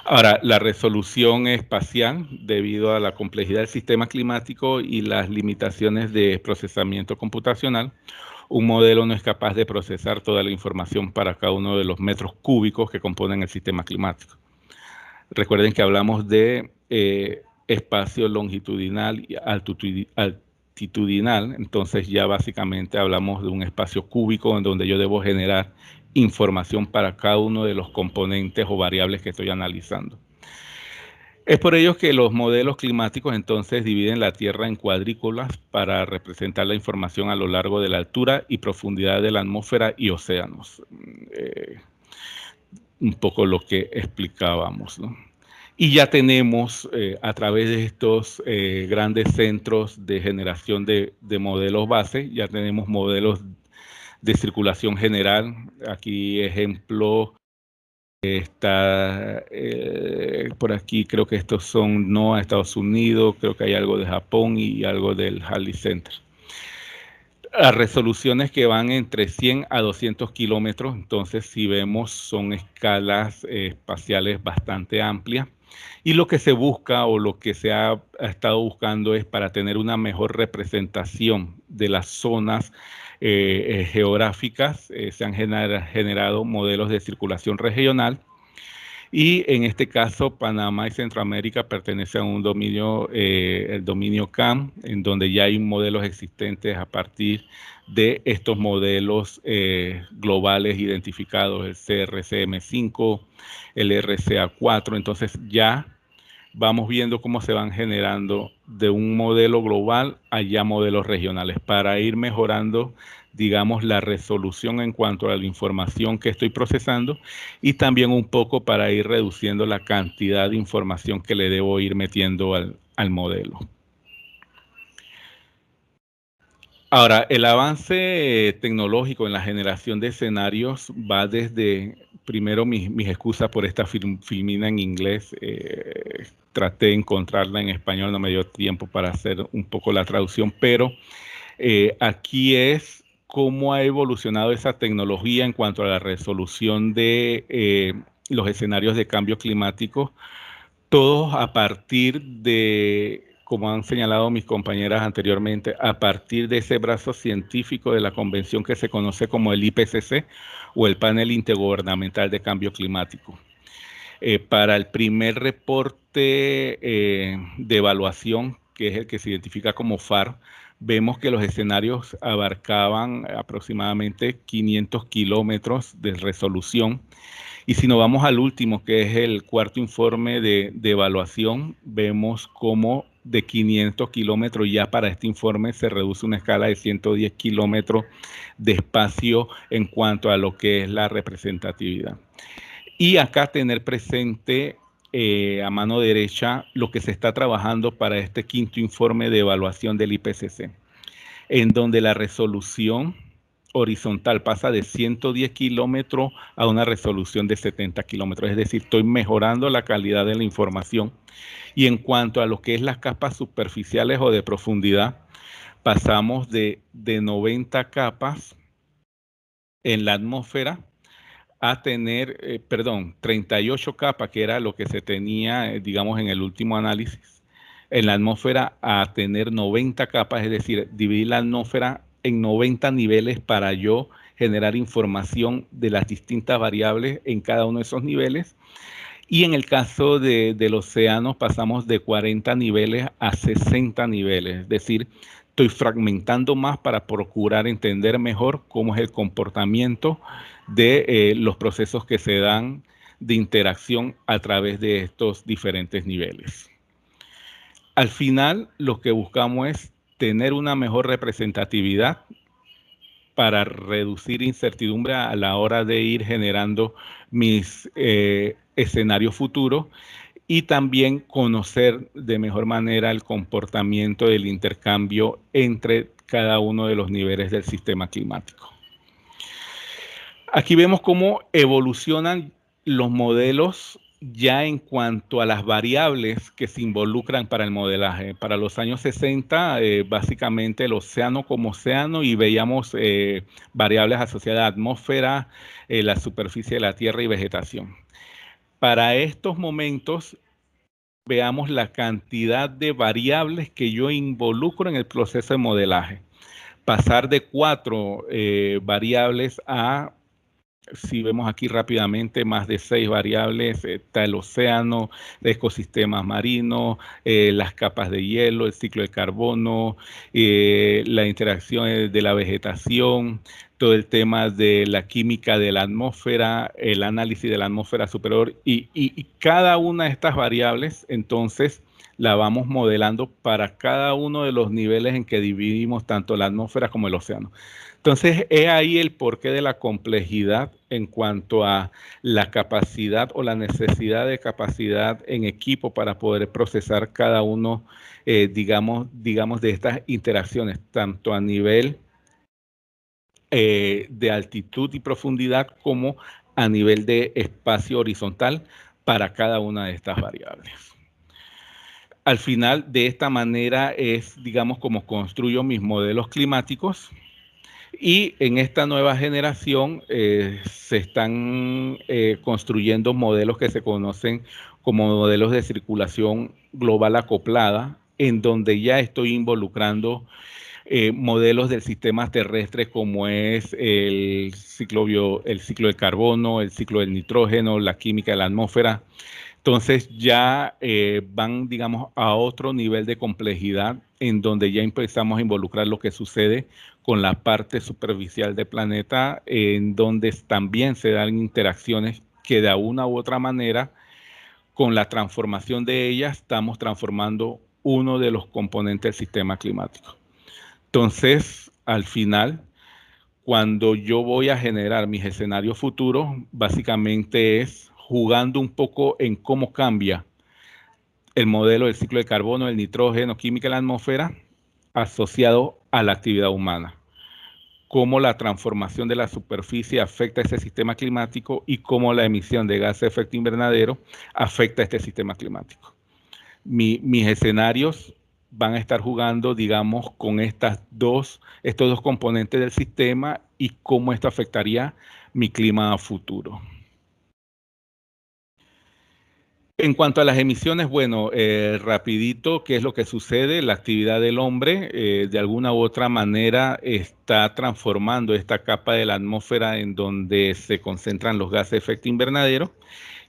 Ahora, la resolución espacial, debido a la complejidad del sistema climático y las limitaciones de procesamiento computacional, un modelo no es capaz de procesar toda la información para cada uno de los metros cúbicos que componen el sistema climático. Recuerden que hablamos de espacio longitudinal y altitudinal, entonces ya básicamente hablamos de un espacio cúbico en donde yo debo generar información para cada uno de los componentes o variables que estoy analizando. Es por ello que los modelos climáticos entonces dividen la Tierra en cuadrículas para representar la información a lo largo de la altura y profundidad de la atmósfera y océanos. Un poco lo que explicábamos, ¿no? Y ya tenemos a través de estos grandes centros de generación de modelos base, ya tenemos modelos de circulación general. Aquí ejemplo está por aquí, creo que estos son NOAA, Estados Unidos, creo que hay algo de Japón y algo del Halley Center. a resoluciones que van entre 100 a 200 kilómetros. Entonces, si vemos, son escalas espaciales bastante amplias. Y lo que se busca o lo que se ha estado buscando es para tener una mejor representación de las zonas geográficas. Se han generado modelos de circulación regional. Y en este caso, Panamá y Centroamérica pertenecen a un dominio, el dominio CAM, en donde ya hay modelos existentes a partir de estos modelos globales identificados, el CRCM5, el RCA4. Entonces ya vamos viendo cómo se van generando de un modelo global a ya modelos regionales para ir mejorando, digamos, la resolución en cuanto a la información que estoy procesando y también un poco para ir reduciendo la cantidad de información que le debo ir metiendo al modelo. Ahora, el avance tecnológico en la generación de escenarios va desde, primero mis excusas por esta filmina en inglés, traté de encontrarla en español, no me dio tiempo para hacer un poco la traducción, pero aquí es cómo ha evolucionado esa tecnología en cuanto a la resolución de los escenarios de cambio climático, todos a partir de, como han señalado mis compañeras anteriormente, a partir de ese brazo científico de la convención que se conoce como el IPCC o el Panel Intergubernamental de Cambio Climático. Para el primer reporte de evaluación, que es el que se identifica como FAR, vemos que los escenarios abarcaban aproximadamente 500 kilómetros de resolución. Y si nos vamos al último, que es el cuarto informe de evaluación, vemos cómo de 500 kilómetros ya para este informe se reduce una escala de 110 kilómetros de espacio en cuanto a lo que es la representatividad. Y acá tener presente a mano derecha lo que se está trabajando para este quinto informe de evaluación del IPCC, en donde la resolución horizontal pasa de 110 kilómetros a una resolución de 70 kilómetros. Es decir, estoy mejorando la calidad de la información. Y en cuanto a lo que es las capas superficiales o de profundidad, pasamos de 90 capas en la atmósfera a tener, 38 capas, que era lo que se tenía, digamos, en el último análisis, en la atmósfera, a tener 90 capas, es decir, dividir la atmósfera en 90 niveles para yo generar información de las distintas variables en cada uno de esos niveles. Y en el caso del océano pasamos de 40 niveles a 60 niveles, es decir, estoy fragmentando más para procurar entender mejor cómo es el comportamiento de los procesos que se dan de interacción a través de estos diferentes niveles. Al final, lo que buscamos es tener una mejor representatividad para reducir incertidumbre a la hora de ir generando mis escenarios futuros y también conocer de mejor manera el comportamiento del intercambio entre cada uno de los niveles del sistema climático. Aquí vemos cómo evolucionan los modelos ya en cuanto a las variables que se involucran para el modelaje. Para los años 60, básicamente el océano como océano, y veíamos variables asociadas a atmósfera, la superficie de la Tierra y vegetación. Para estos momentos, veamos la cantidad de variables que yo involucro en el proceso de modelaje. Pasar de 4 variables a, si vemos aquí rápidamente, más de 6 variables. Está el océano, ecosistemas marinos, las capas de hielo, el ciclo de carbono, la interacción de la vegetación, todo el tema de la química de la atmósfera, el análisis de la atmósfera superior, y cada una de estas variables, entonces, la vamos modelando para cada uno de los niveles en que dividimos tanto la atmósfera como el océano. Entonces, es ahí el porqué de la complejidad en cuanto a la capacidad o la necesidad de capacidad en equipo para poder procesar cada uno, digamos, de estas interacciones, tanto a nivel de altitud y profundidad como a nivel de espacio horizontal para cada una de estas variables. Al final, de esta manera es, digamos, como construyo mis modelos climáticos, Y en esta nueva generación se están construyendo modelos que se conocen como modelos de circulación global acoplada, en donde ya estoy involucrando modelos del sistema terrestre como es el ciclo del carbono, el ciclo del nitrógeno, la química de la atmósfera. Entonces ya van, digamos, a otro nivel de complejidad en donde ya empezamos a involucrar lo que sucede con la parte superficial del planeta, en donde también se dan interacciones que de una u otra manera, con la transformación de ellas, estamos transformando uno de los componentes del sistema climático. Entonces, al final, cuando yo voy a generar mis escenarios futuros, básicamente es jugando un poco en cómo cambia el modelo del ciclo de carbono, el nitrógeno, química en la atmósfera, asociado a la actividad humana. Cómo la transformación de la superficie afecta a ese sistema climático y cómo la emisión de gases de efecto invernadero afecta a este sistema climático. Mis escenarios van a estar jugando, digamos, con estos dos componentes del sistema y cómo esto afectaría mi clima a futuro. En cuanto a las emisiones, bueno, rapidito, ¿qué es lo que sucede? La actividad del hombre, de alguna u otra manera, está transformando esta capa de la atmósfera en donde se concentran los gases de efecto invernadero,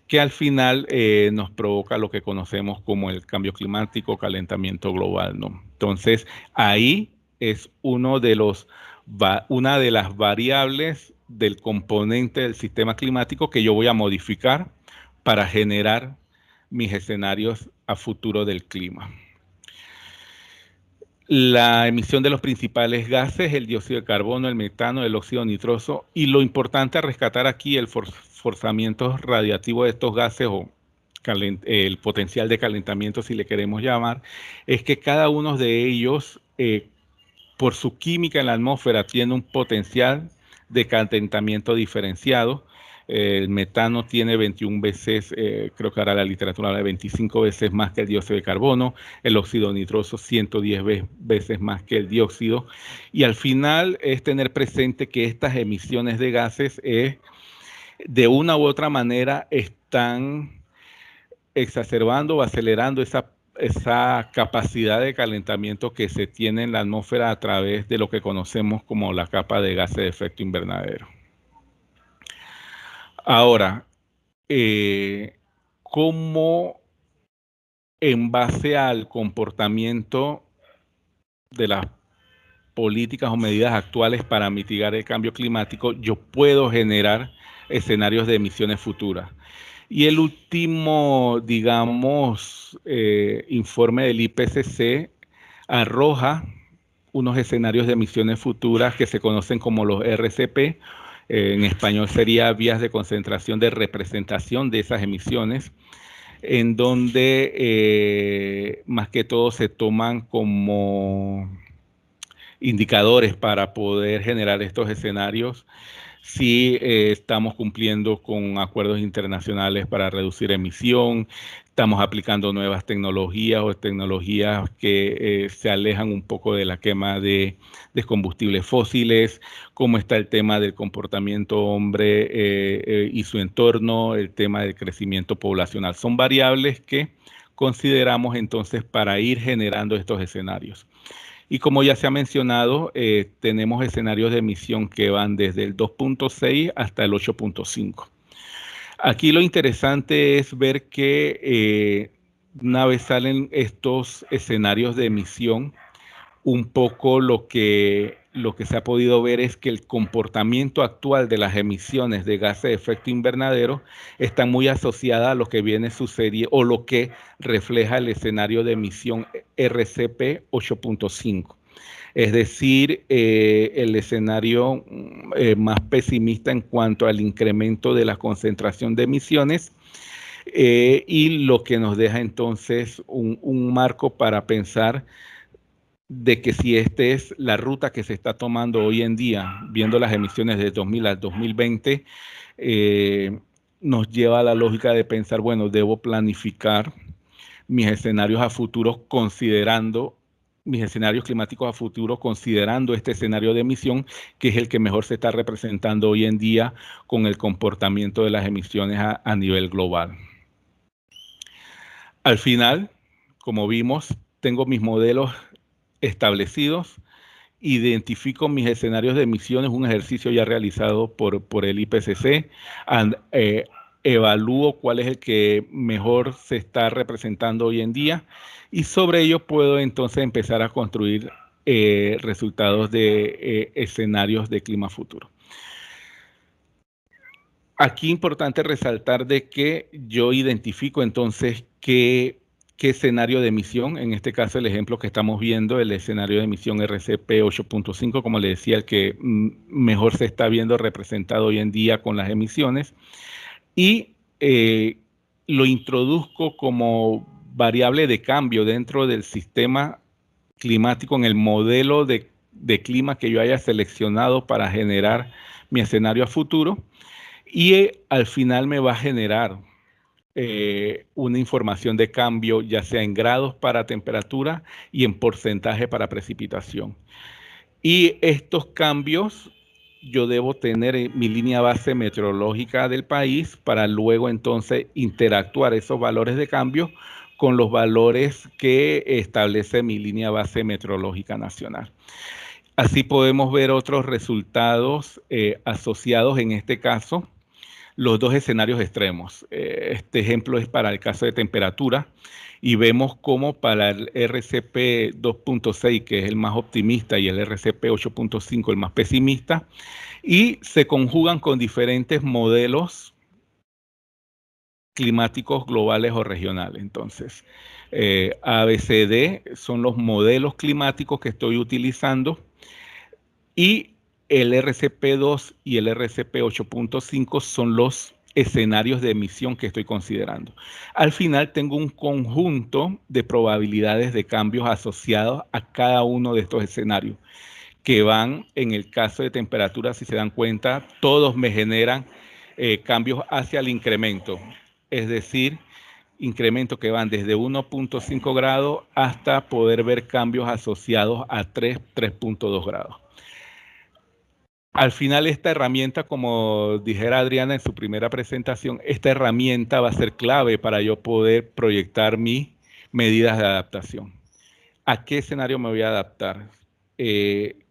que al final nos provoca lo que conocemos como el cambio climático, calentamiento global, ¿no? Entonces, ahí es una de las variables del componente del sistema climático que yo voy a modificar para generar mis escenarios a futuro del clima. La emisión de los principales gases, el dióxido de carbono, el metano, el óxido nitroso, y lo importante a rescatar aquí, el forzamiento radiactivo de estos gases o el potencial de calentamiento, si le queremos llamar, es que cada uno de ellos, por su química en la atmósfera, tiene un potencial de calentamiento diferenciado. El metano tiene 21 veces, creo que ahora la literatura habla de 25 veces más que el dióxido de carbono, el óxido nitroso 110 veces más que el dióxido. Y al final es tener presente que estas emisiones de gases de una u otra manera están exacerbando o acelerando esa capacidad de calentamiento que se tiene en la atmósfera a través de lo que conocemos como la capa de gases de efecto invernadero. Ahora, ¿cómo en base al comportamiento de las políticas o medidas actuales para mitigar el cambio climático yo puedo generar escenarios de emisiones futuras? Y el último, digamos, informe del IPCC arroja unos escenarios de emisiones futuras que se conocen como los RCP. En español sería vías de concentración de representación de esas emisiones, en donde más que todo se toman como indicadores para poder generar estos escenarios si estamos cumpliendo con acuerdos internacionales para reducir emisión, estamos aplicando nuevas tecnologías o tecnologías que se alejan un poco de la quema de combustibles fósiles, cómo está el tema del comportamiento hombre y su entorno, el tema del crecimiento poblacional. Son variables que consideramos entonces para ir generando estos escenarios. Y como ya se ha mencionado, tenemos escenarios de emisión que van desde el 2.6 hasta el 8.5. Aquí lo interesante es ver que una vez salen estos escenarios de emisión, un poco lo que se ha podido ver es que el comportamiento actual de las emisiones de gases de efecto invernadero está muy asociada a lo que viene sucediendo o lo que refleja el escenario de emisión RCP 8.5. Es decir, el escenario más pesimista en cuanto al incremento de la concentración de emisiones y lo que nos deja entonces un marco para pensar de que si esta es la ruta que se está tomando hoy en día, viendo las emisiones de 2000 al 2020, nos lleva a la lógica de pensar, bueno, debo planificar mis escenarios a futuro considerando mis escenarios climáticos a futuro considerando este escenario de emisión, que es el que mejor se está representando hoy en día con el comportamiento de las emisiones a nivel global. Al final, como vimos, tengo mis modelos establecidos, identifico mis escenarios de emisiones, un ejercicio ya realizado por el IPCC, evalúo cuál es el que mejor se está representando hoy en día y sobre ello puedo entonces empezar a construir resultados de escenarios de clima futuro. Aquí es importante resaltar de que yo identifico entonces qué escenario de emisión, en este caso el ejemplo que estamos viendo, el escenario de emisión RCP 8.5, como le decía, el que mejor se está viendo representado hoy en día con las emisiones, y lo introduzco como variable de cambio dentro del sistema climático en el modelo de clima que yo haya seleccionado para generar mi escenario a futuro. Y al final me va a generar una información de cambio, ya sea en grados para temperatura y en porcentaje para precipitación. Y estos cambios yo debo tener mi línea base meteorológica del país para luego entonces interactuar esos valores de cambio con los valores que establece mi línea base meteorológica nacional. Así podemos ver otros resultados asociados en este caso. Los dos escenarios extremos. Este ejemplo es para el caso de temperatura y vemos cómo para el RCP 2.6, que es el más optimista, y el RCP 8.5, el más pesimista, y se conjugan con diferentes modelos climáticos globales o regionales. Entonces, ABCD son los modelos climáticos que estoy utilizando y el RCP2 y el RCP 8.5 son los escenarios de emisión que estoy considerando. Al final tengo un conjunto de probabilidades de cambios asociados a cada uno de estos escenarios, que van, en el caso de temperatura, si se dan cuenta, todos me generan cambios hacia el incremento. Es decir, incrementos que van desde 1.5 grados hasta poder ver cambios asociados a 3.2 grados. Al final esta herramienta, como dijera Adriana en su primera presentación, esta herramienta va a ser clave para yo poder proyectar mis medidas de adaptación. ¿A qué escenario me voy a adaptar?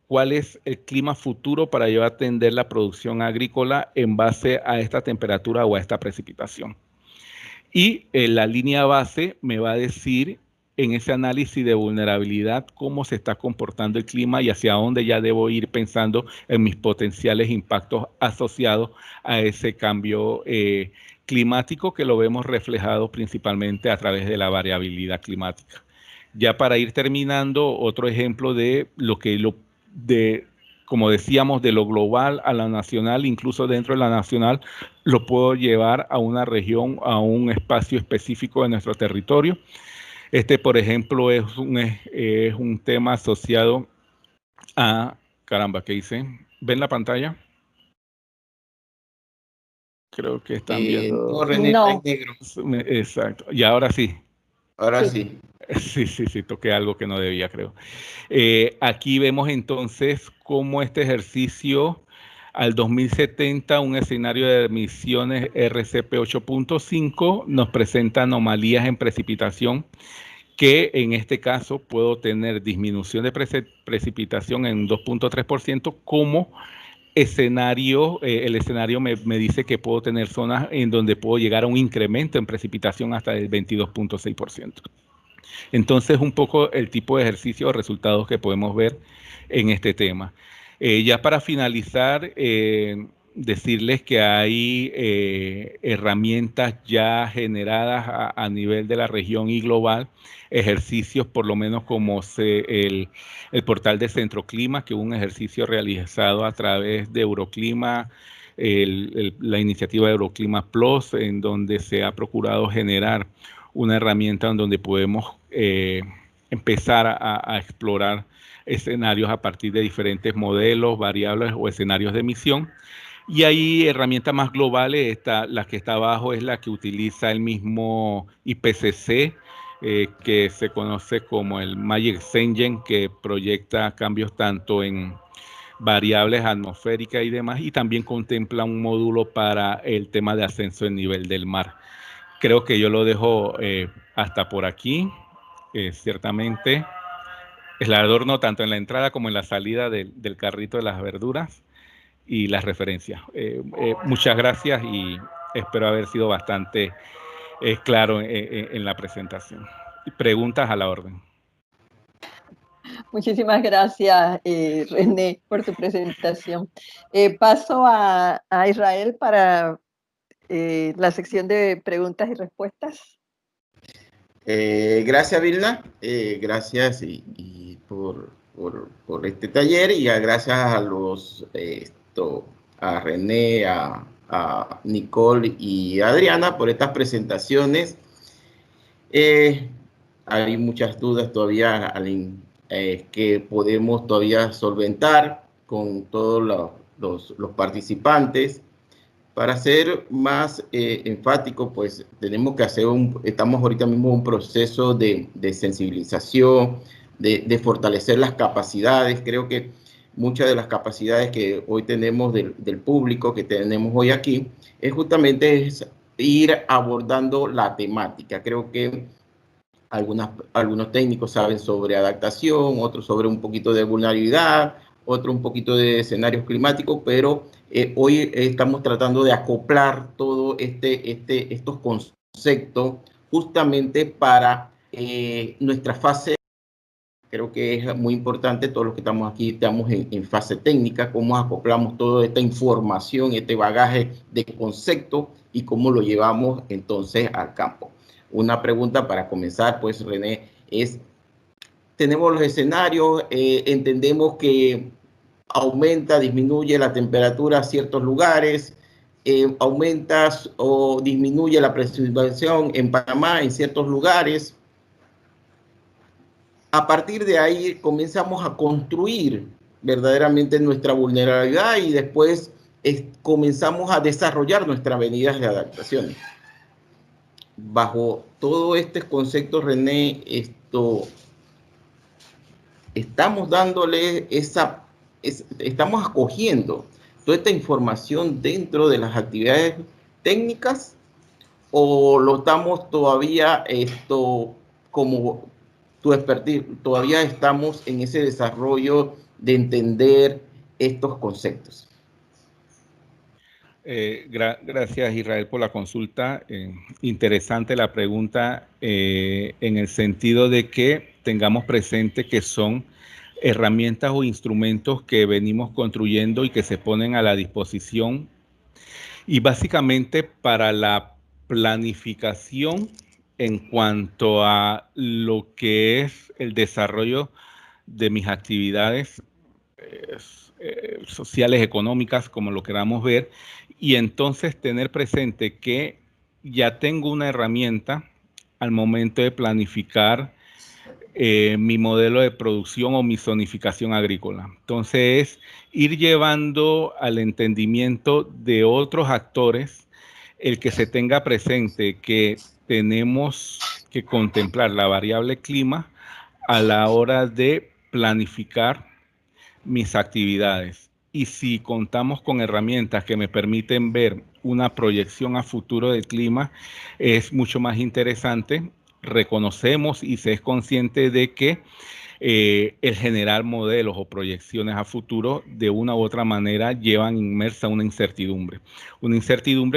¿Cuál es el clima futuro para yo atender la producción agrícola en base a esta temperatura o a esta precipitación? Y la línea base me va a decir en ese análisis de vulnerabilidad cómo se está comportando el clima y hacia dónde ya debo ir pensando en mis potenciales impactos asociados a ese cambio climático, que lo vemos reflejado principalmente a través de la variabilidad climática. Ya para ir terminando, otro ejemplo de lo que como decíamos, de lo global a la nacional, incluso dentro de la nacional, lo puedo llevar a una región, a un espacio específico de nuestro territorio. Este, por ejemplo, es un tema asociado a... Caramba, ¿qué hice? ¿Ven la pantalla? Creo que están viendo... No, René, está en negro. Exacto. Y ahora sí. Ahora sí. Sí, toqué algo que no debía, creo. Aquí vemos entonces cómo este ejercicio al 2070, un escenario de emisiones RCP 8.5 nos presenta anomalías en precipitación, que en este caso puedo tener disminución de precipitación en 2.3% como escenario. El escenario me dice que puedo tener zonas en donde puedo llegar a un incremento en precipitación hasta el 22.6%. Entonces, un poco el tipo de ejercicio o resultados que podemos ver en este tema. Ya para finalizar, decirles que hay herramientas ya generadas a nivel de la región y global, ejercicios por lo menos como el portal de Centroclima, que es un ejercicio realizado a través de Euroclima, la iniciativa de Euroclima Plus, en donde se ha procurado generar una herramienta en donde podemos empezar a explorar escenarios a partir de diferentes modelos, variables o escenarios de emisión. Y hay herramientas más globales. La que está abajo es la que utiliza el mismo IPCC, que se conoce como el MAGIX Engine, que proyecta cambios tanto en variables atmosféricas y demás, y también contempla un módulo para el tema de ascenso del nivel del mar. Creo que yo lo dejo hasta por aquí. Ciertamente el adorno tanto en la entrada como en la salida del carrito de las verduras y las referencias. Muchas gracias y espero haber sido bastante claro en la presentación. Preguntas a la orden. Muchísimas gracias, René, por tu presentación. Paso a Israel para la sección de preguntas y respuestas. Gracias, Vilna. Gracias por este taller y gracias a a René, a Nicole y a Adriana por estas presentaciones. Hay muchas dudas todavía que podemos todavía solventar con todos los participantes. Para ser más enfático, pues tenemos que hacer estamos ahorita mismo en un proceso de sensibilización, de fortalecer las capacidades. Creo que muchas de las capacidades que hoy tenemos del público, que tenemos hoy aquí, es justamente ir abordando la temática. Creo que algunos técnicos saben sobre adaptación, otros sobre un poquito de vulnerabilidad, otro un poquito de escenarios climáticos, pero hoy estamos tratando de acoplar todo estos conceptos justamente para nuestra fase. Creo que es muy importante, todos los que estamos aquí estamos en fase técnica, cómo acoplamos toda esta información, este bagaje de conceptos y cómo lo llevamos entonces al campo. Una pregunta para comenzar, pues, René, tenemos los escenarios, entendemos que aumenta, disminuye la temperatura a ciertos lugares, aumenta o disminuye la precipitación en Panamá en ciertos lugares. A partir de ahí comenzamos a construir verdaderamente nuestra vulnerabilidad y después comenzamos a desarrollar nuestras medidas de adaptación. Bajo todo este concepto, René, estamos dándole estamos acogiendo toda esta información dentro de las actividades técnicas, o lo estamos todavía como tu expertise, todavía estamos en ese desarrollo de entender estos conceptos. Gracias, Israel, por la consulta. Interesante la pregunta en el sentido de que tengamos presente que son herramientas o instrumentos que venimos construyendo y que se ponen a la disposición y básicamente para la planificación en cuanto a lo que es el desarrollo de mis actividades sociales, económicas, como lo queramos ver, y entonces tener presente que ya tengo una herramienta al momento de planificar mi modelo de producción o mi zonificación agrícola. Entonces, ir llevando al entendimiento de otros actores el que se tenga presente que tenemos que contemplar la variable clima a la hora de planificar mis actividades. Y si contamos con herramientas que me permiten ver una proyección a futuro del clima, es mucho más interesante. Reconocemos y se es consciente de que el generar modelos o proyecciones a futuro de una u otra manera llevan inmersa una incertidumbre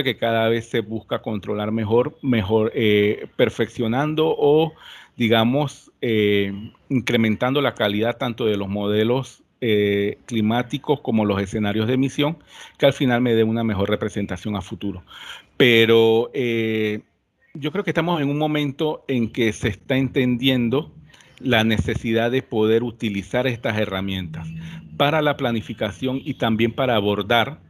que cada vez se busca controlar mejor perfeccionando o digamos incrementando la calidad tanto de los modelos climáticos como los escenarios de emisión, que al final me dé una mejor representación a futuro. Pero yo creo que estamos en un momento en que se está entendiendo la necesidad de poder utilizar estas herramientas para la planificación y también para abordar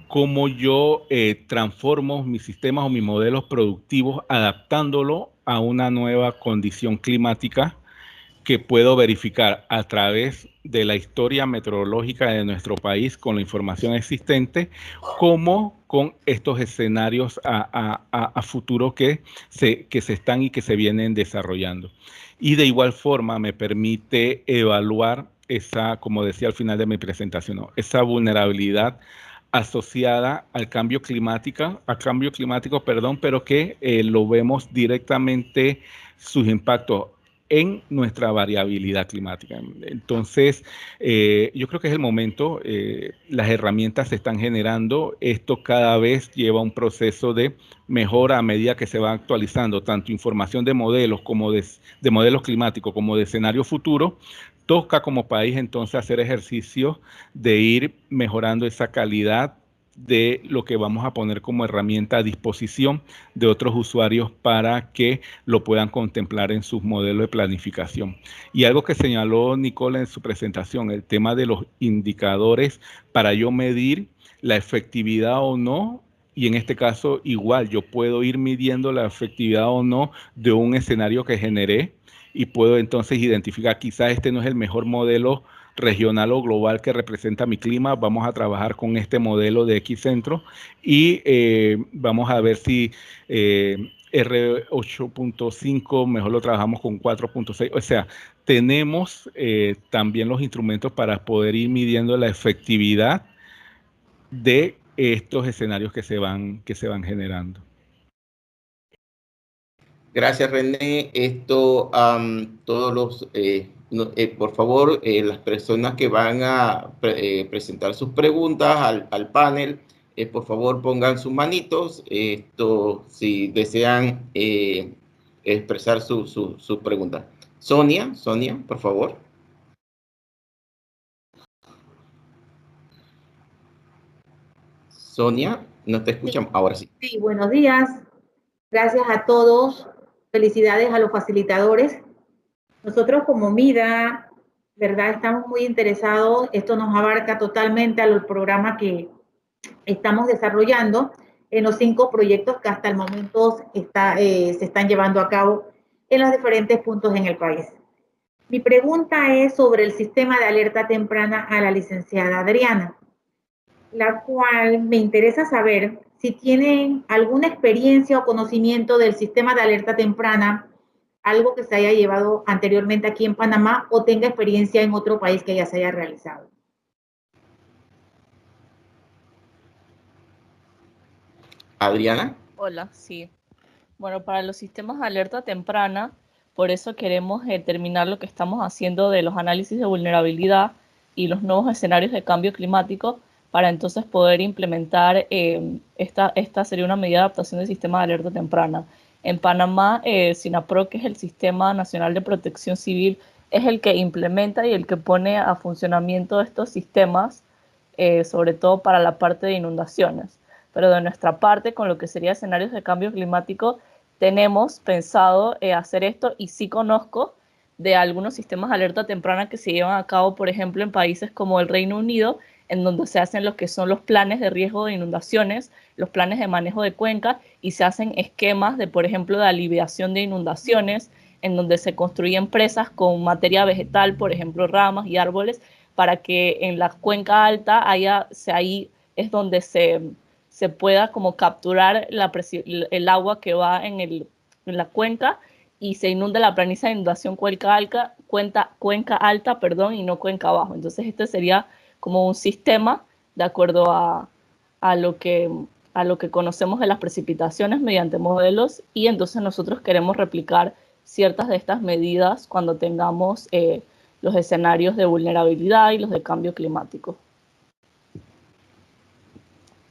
cómo yo transformo mis sistemas o mis modelos productivos adaptándolo a una nueva condición climática que puedo verificar a través de la historia meteorológica de nuestro país con la información existente, como con estos escenarios a futuro que se están y que se vienen desarrollando. Y de igual forma me permite evaluar esa, como decía al final de mi presentación, ¿no?, esa vulnerabilidad asociada al cambio climático, pero que lo vemos directamente sus impactos en nuestra variabilidad climática. Entonces, yo creo que es el momento, las herramientas se están generando, esto cada vez lleva un proceso de mejora a medida que se va actualizando, tanto información de modelos como de modelos climáticos como de escenarios futuros. Toca como país entonces hacer ejercicios de ir mejorando esa calidad de lo que vamos a poner como herramienta a disposición de otros usuarios para que lo puedan contemplar en sus modelos de planificación. Y algo que señaló Nicole en su presentación, el tema de los indicadores para yo medir la efectividad o no, y en este caso igual yo puedo ir midiendo la efectividad o no de un escenario que generé y puedo entonces identificar quizás este no es el mejor modelo regional o global que representa mi clima, vamos a trabajar con este modelo de X centro y vamos a ver si R8.5 mejor lo trabajamos con 4.6, o sea, tenemos también los instrumentos para poder ir midiendo la efectividad de estos escenarios que se van generando. Gracias, René. Todos los, por favor, las personas que van a presentar sus preguntas al panel, por favor pongan sus manitos, si desean expresar su pregunta. Sonia, por favor. Sonia, no te escuchamos. Ahora sí. Sí, buenos días. Gracias a todos. Felicidades a los facilitadores. Nosotros como MIDA, ¿verdad? Estamos muy interesados. Esto nos abarca totalmente al programa que estamos desarrollando en los 5 proyectos que hasta el momento se están llevando a cabo en los diferentes puntos en el país. Mi pregunta es sobre el sistema de alerta temprana a la licenciada Adriana, la cual me interesa saber si tienen alguna experiencia o conocimiento del sistema de alerta temprana, algo que se haya llevado anteriormente aquí en Panamá o tenga experiencia en otro país que ya se haya realizado. Adriana. Hola, sí. Bueno, para los sistemas de alerta temprana, por eso queremos terminar lo que estamos haciendo de los análisis de vulnerabilidad y los nuevos escenarios de cambio climático para entonces poder implementar, esta sería una medida de adaptación del sistema de alerta temprana. En Panamá, SINAPRO, que es el Sistema Nacional de Protección Civil, es el que implementa y el que pone a funcionamiento estos sistemas, sobre todo para la parte de inundaciones. Pero de nuestra parte, con lo que sería escenarios de cambio climático, tenemos pensado hacer esto y sí conozco de algunos sistemas de alerta temprana que se llevan a cabo, por ejemplo, en países como el Reino Unido, en donde se hacen lo que son los planes de riesgo de inundaciones, los planes de manejo de cuenca y se hacen esquemas de, por ejemplo, de aliviación de inundaciones, en donde se construyen presas con materia vegetal, por ejemplo, ramas y árboles, para que en la cuenca alta ahí es donde se pueda como capturar el agua que va en la cuenca y se inunde la planicie de inundación cuenca alta, y no cuenca bajo. Entonces este sería como un sistema de acuerdo a lo que conocemos de las precipitaciones mediante modelos, y entonces nosotros queremos replicar ciertas de estas medidas cuando tengamos los escenarios de vulnerabilidad y los de cambio climático.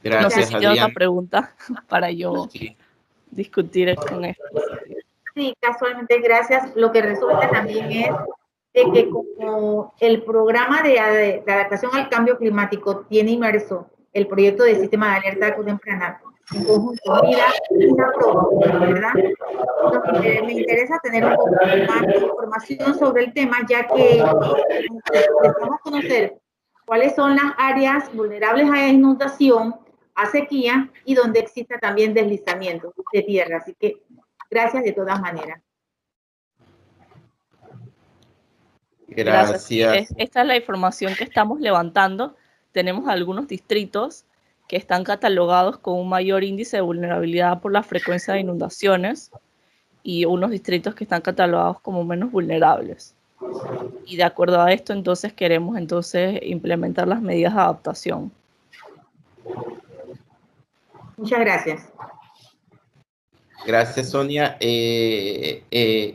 Gracias, no sé si Adriana. tiene otra pregunta para yo discutir con esto. Sí, casualmente, gracias. Lo que resulta también es de que como el programa de adaptación al cambio climático tiene inmerso el proyecto de sistema de alerta temprana en conjunto, ¿verdad? Me interesa tener un poco más de información sobre el tema, ya que necesitamos conocer cuáles son las áreas vulnerables a inundación, a sequía y donde exista también deslizamiento de tierra. Así que gracias de todas maneras. Gracias. Esta es la información que estamos levantando. Tenemos algunos distritos que están catalogados con un mayor índice de vulnerabilidad por la frecuencia de inundaciones y unos distritos que están catalogados como menos vulnerables. Y de acuerdo a esto, entonces queremos implementar las medidas de adaptación. Muchas gracias. Gracias, Sonia.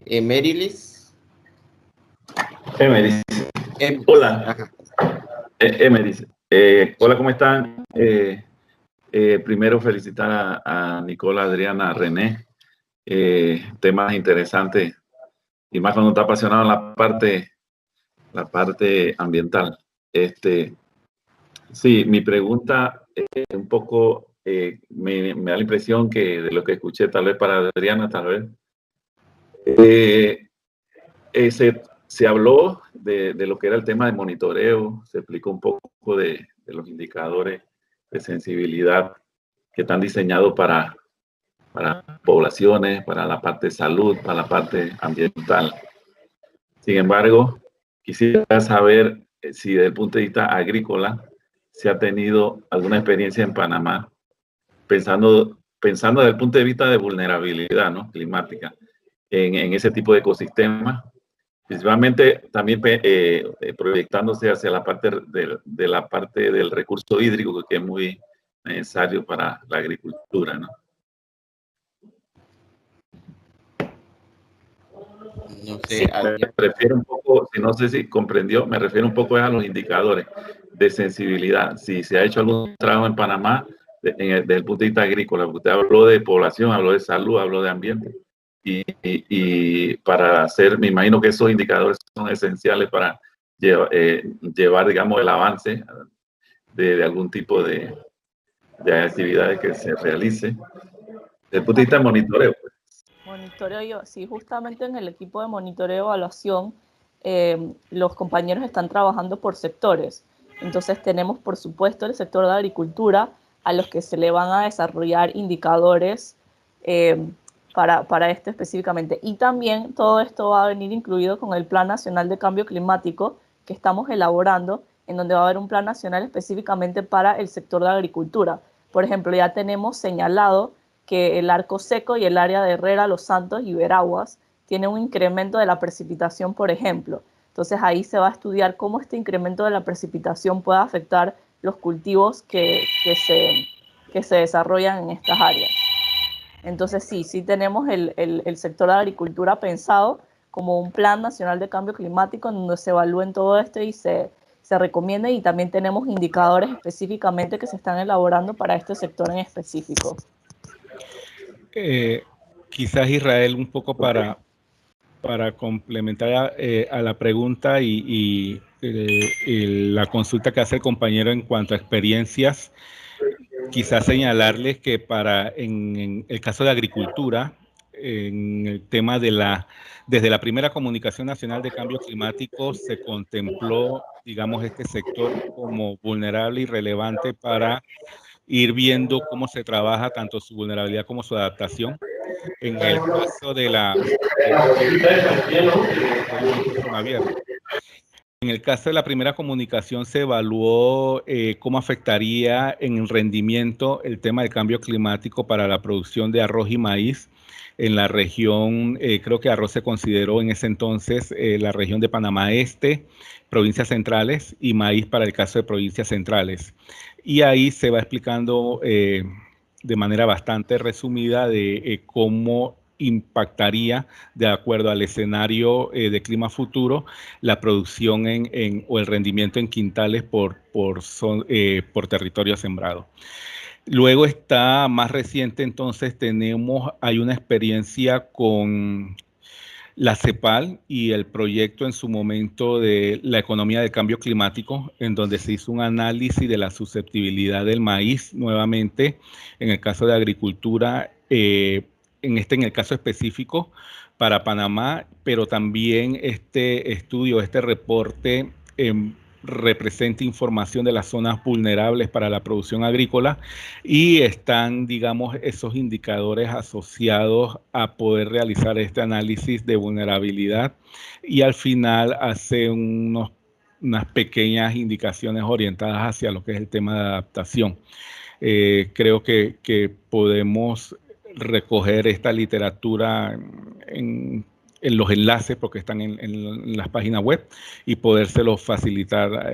Emerilis. Emeris. Hola. Ajá. Emeris. Hola, ¿cómo están? Primero felicitar a Nicola, Adriana, René. Temas interesantes y más cuando está apasionado en la parte ambiental. Sí, mi pregunta un poco me da la impresión que de lo que escuché, tal vez para Adriana, tal vez, se habló de lo que era el tema de monitoreo, se explicó un poco de los indicadores de sensibilidad que están diseñados para poblaciones, para la parte de salud, para la parte ambiental. Sin embargo, quisiera saber si desde el punto de vista agrícola se ha tenido alguna experiencia en Panamá, pensando desde el punto de vista de vulnerabilidad, ¿no?, climática, en ese tipo de ecosistemas, principalmente también proyectándose hacia la parte de la parte del recurso hídrico, que es muy necesario para la agricultura, ¿no? No sé, me refiero un poco, si no sé si comprendió, me refiero un poco a los indicadores de sensibilidad. Si se ha hecho algún trabajo en Panamá desde el punto de vista agrícola, porque usted habló de población, habló de salud, habló de ambiente. Y para hacer, me imagino que esos indicadores son esenciales para llevar, digamos, el avance de algún tipo de actividades que se realice. Desde el punto de vista de monitoreo. Monitoreo, sí, justamente en el equipo de monitoreo y evaluación, los compañeros están trabajando por sectores. Entonces tenemos, por supuesto, el sector de agricultura, a los que se le van a desarrollar indicadores para esto específicamente. Y también todo esto va a venir incluido con el Plan Nacional de Cambio Climático que estamos elaborando, en donde va a haber un plan nacional específicamente para el sector de agricultura. Por ejemplo, ya tenemos señalado que el Arco Seco y el área de Herrera, Los Santos y Veraguas tiene un incremento de la precipitación, por ejemplo. Entonces ahí se va a estudiar cómo este incremento de la precipitación puede afectar los cultivos que se desarrollan en estas áreas. Entonces sí tenemos el sector de agricultura pensado como un plan nacional de cambio climático en donde se evalúen todo esto y se recomiende, y también tenemos indicadores específicamente que se están elaborando para este sector en específico. Quizás, Israel, un poco para complementar a la pregunta y la consulta que hace el compañero en cuanto a experiencias, quizás señalarles que en el caso de agricultura, en el tema desde la primera Comunicación Nacional de Cambio Climático se contempló, digamos, este sector como vulnerable y relevante para ir viendo cómo se trabaja tanto su vulnerabilidad como su adaptación. En el caso de en el caso de la primera comunicación se evaluó cómo afectaría en el rendimiento el tema del cambio climático para la producción de arroz y maíz en la región. Creo que arroz se consideró en ese entonces la región de Panamá Este, provincias centrales, y maíz para el caso de provincias centrales. Y ahí se va explicando de manera bastante resumida de cómo impactaría, de acuerdo al escenario de clima futuro, la producción o el rendimiento en quintales por territorio sembrado. Luego está más reciente, entonces hay una experiencia con la CEPAL y el proyecto en su momento de la economía del cambio climático, en donde se hizo un análisis de la susceptibilidad del maíz, nuevamente, en el caso de agricultura, en el caso específico para Panamá, pero también este estudio, este reporte representa información de las zonas vulnerables para la producción agrícola, y están, digamos, esos indicadores asociados a poder realizar este análisis de vulnerabilidad, y al final hace unas pequeñas indicaciones orientadas hacia lo que es el tema de adaptación. Creo que podemos recoger esta literatura en los enlaces, porque están en las páginas web, y podérselo facilitar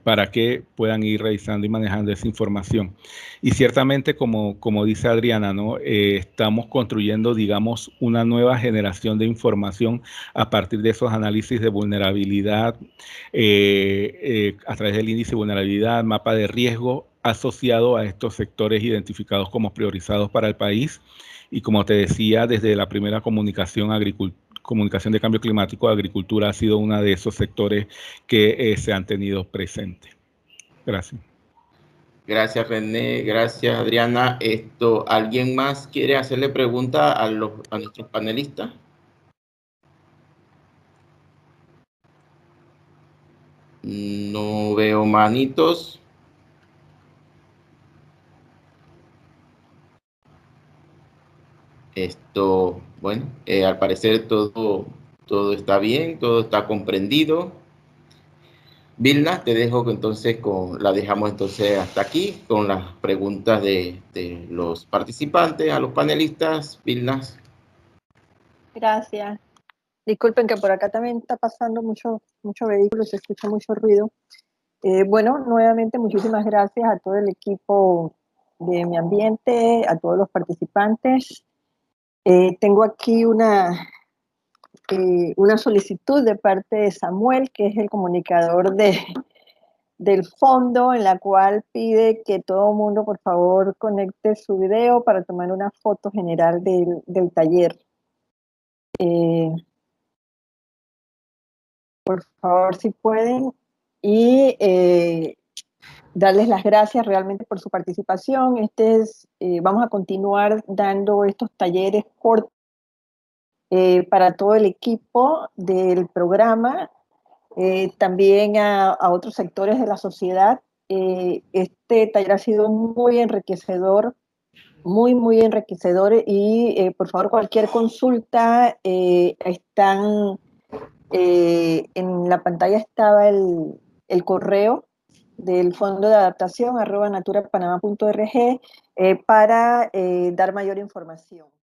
para que puedan ir revisando y manejando esa información. Y ciertamente, como dice Adriana, ¿no? Estamos construyendo, digamos, una nueva generación de información a partir de esos análisis de vulnerabilidad, a través del índice de vulnerabilidad, mapa de riesgo, asociado a estos sectores identificados como priorizados para el país. Y como te decía, desde la primera comunicación de cambio climático, agricultura ha sido uno de esos sectores que se han tenido presentes. Gracias. Gracias, René. Gracias, Adriana. ¿Alguien más quiere hacerle pregunta a nuestros panelistas? No veo manitos. Bueno, al parecer todo está bien, todo está comprendido. Vilna, te dejo entonces la dejamos entonces hasta aquí con las preguntas de los participantes a los panelistas. Vilna. Gracias. Disculpen que por acá también está pasando mucho vehículo, se escucha mucho ruido. Bueno, nuevamente muchísimas gracias a todo el equipo de Mi Ambiente, a todos los participantes. Tengo aquí una solicitud de parte de Samuel, que es el comunicador del fondo, en la cual pide que todo el mundo, por favor, conecte su video para tomar una foto general del taller. Por favor, si pueden. Y darles las gracias realmente por su participación. Vamos a continuar dando estos talleres cortos para todo el equipo del programa, también a otros sectores de la sociedad. Este taller ha sido muy enriquecedor, muy enriquecedor, y por favor, cualquier consulta, están en la pantalla, estaba el correo del Fondo de Adaptación @naturapanama.org para dar mayor información.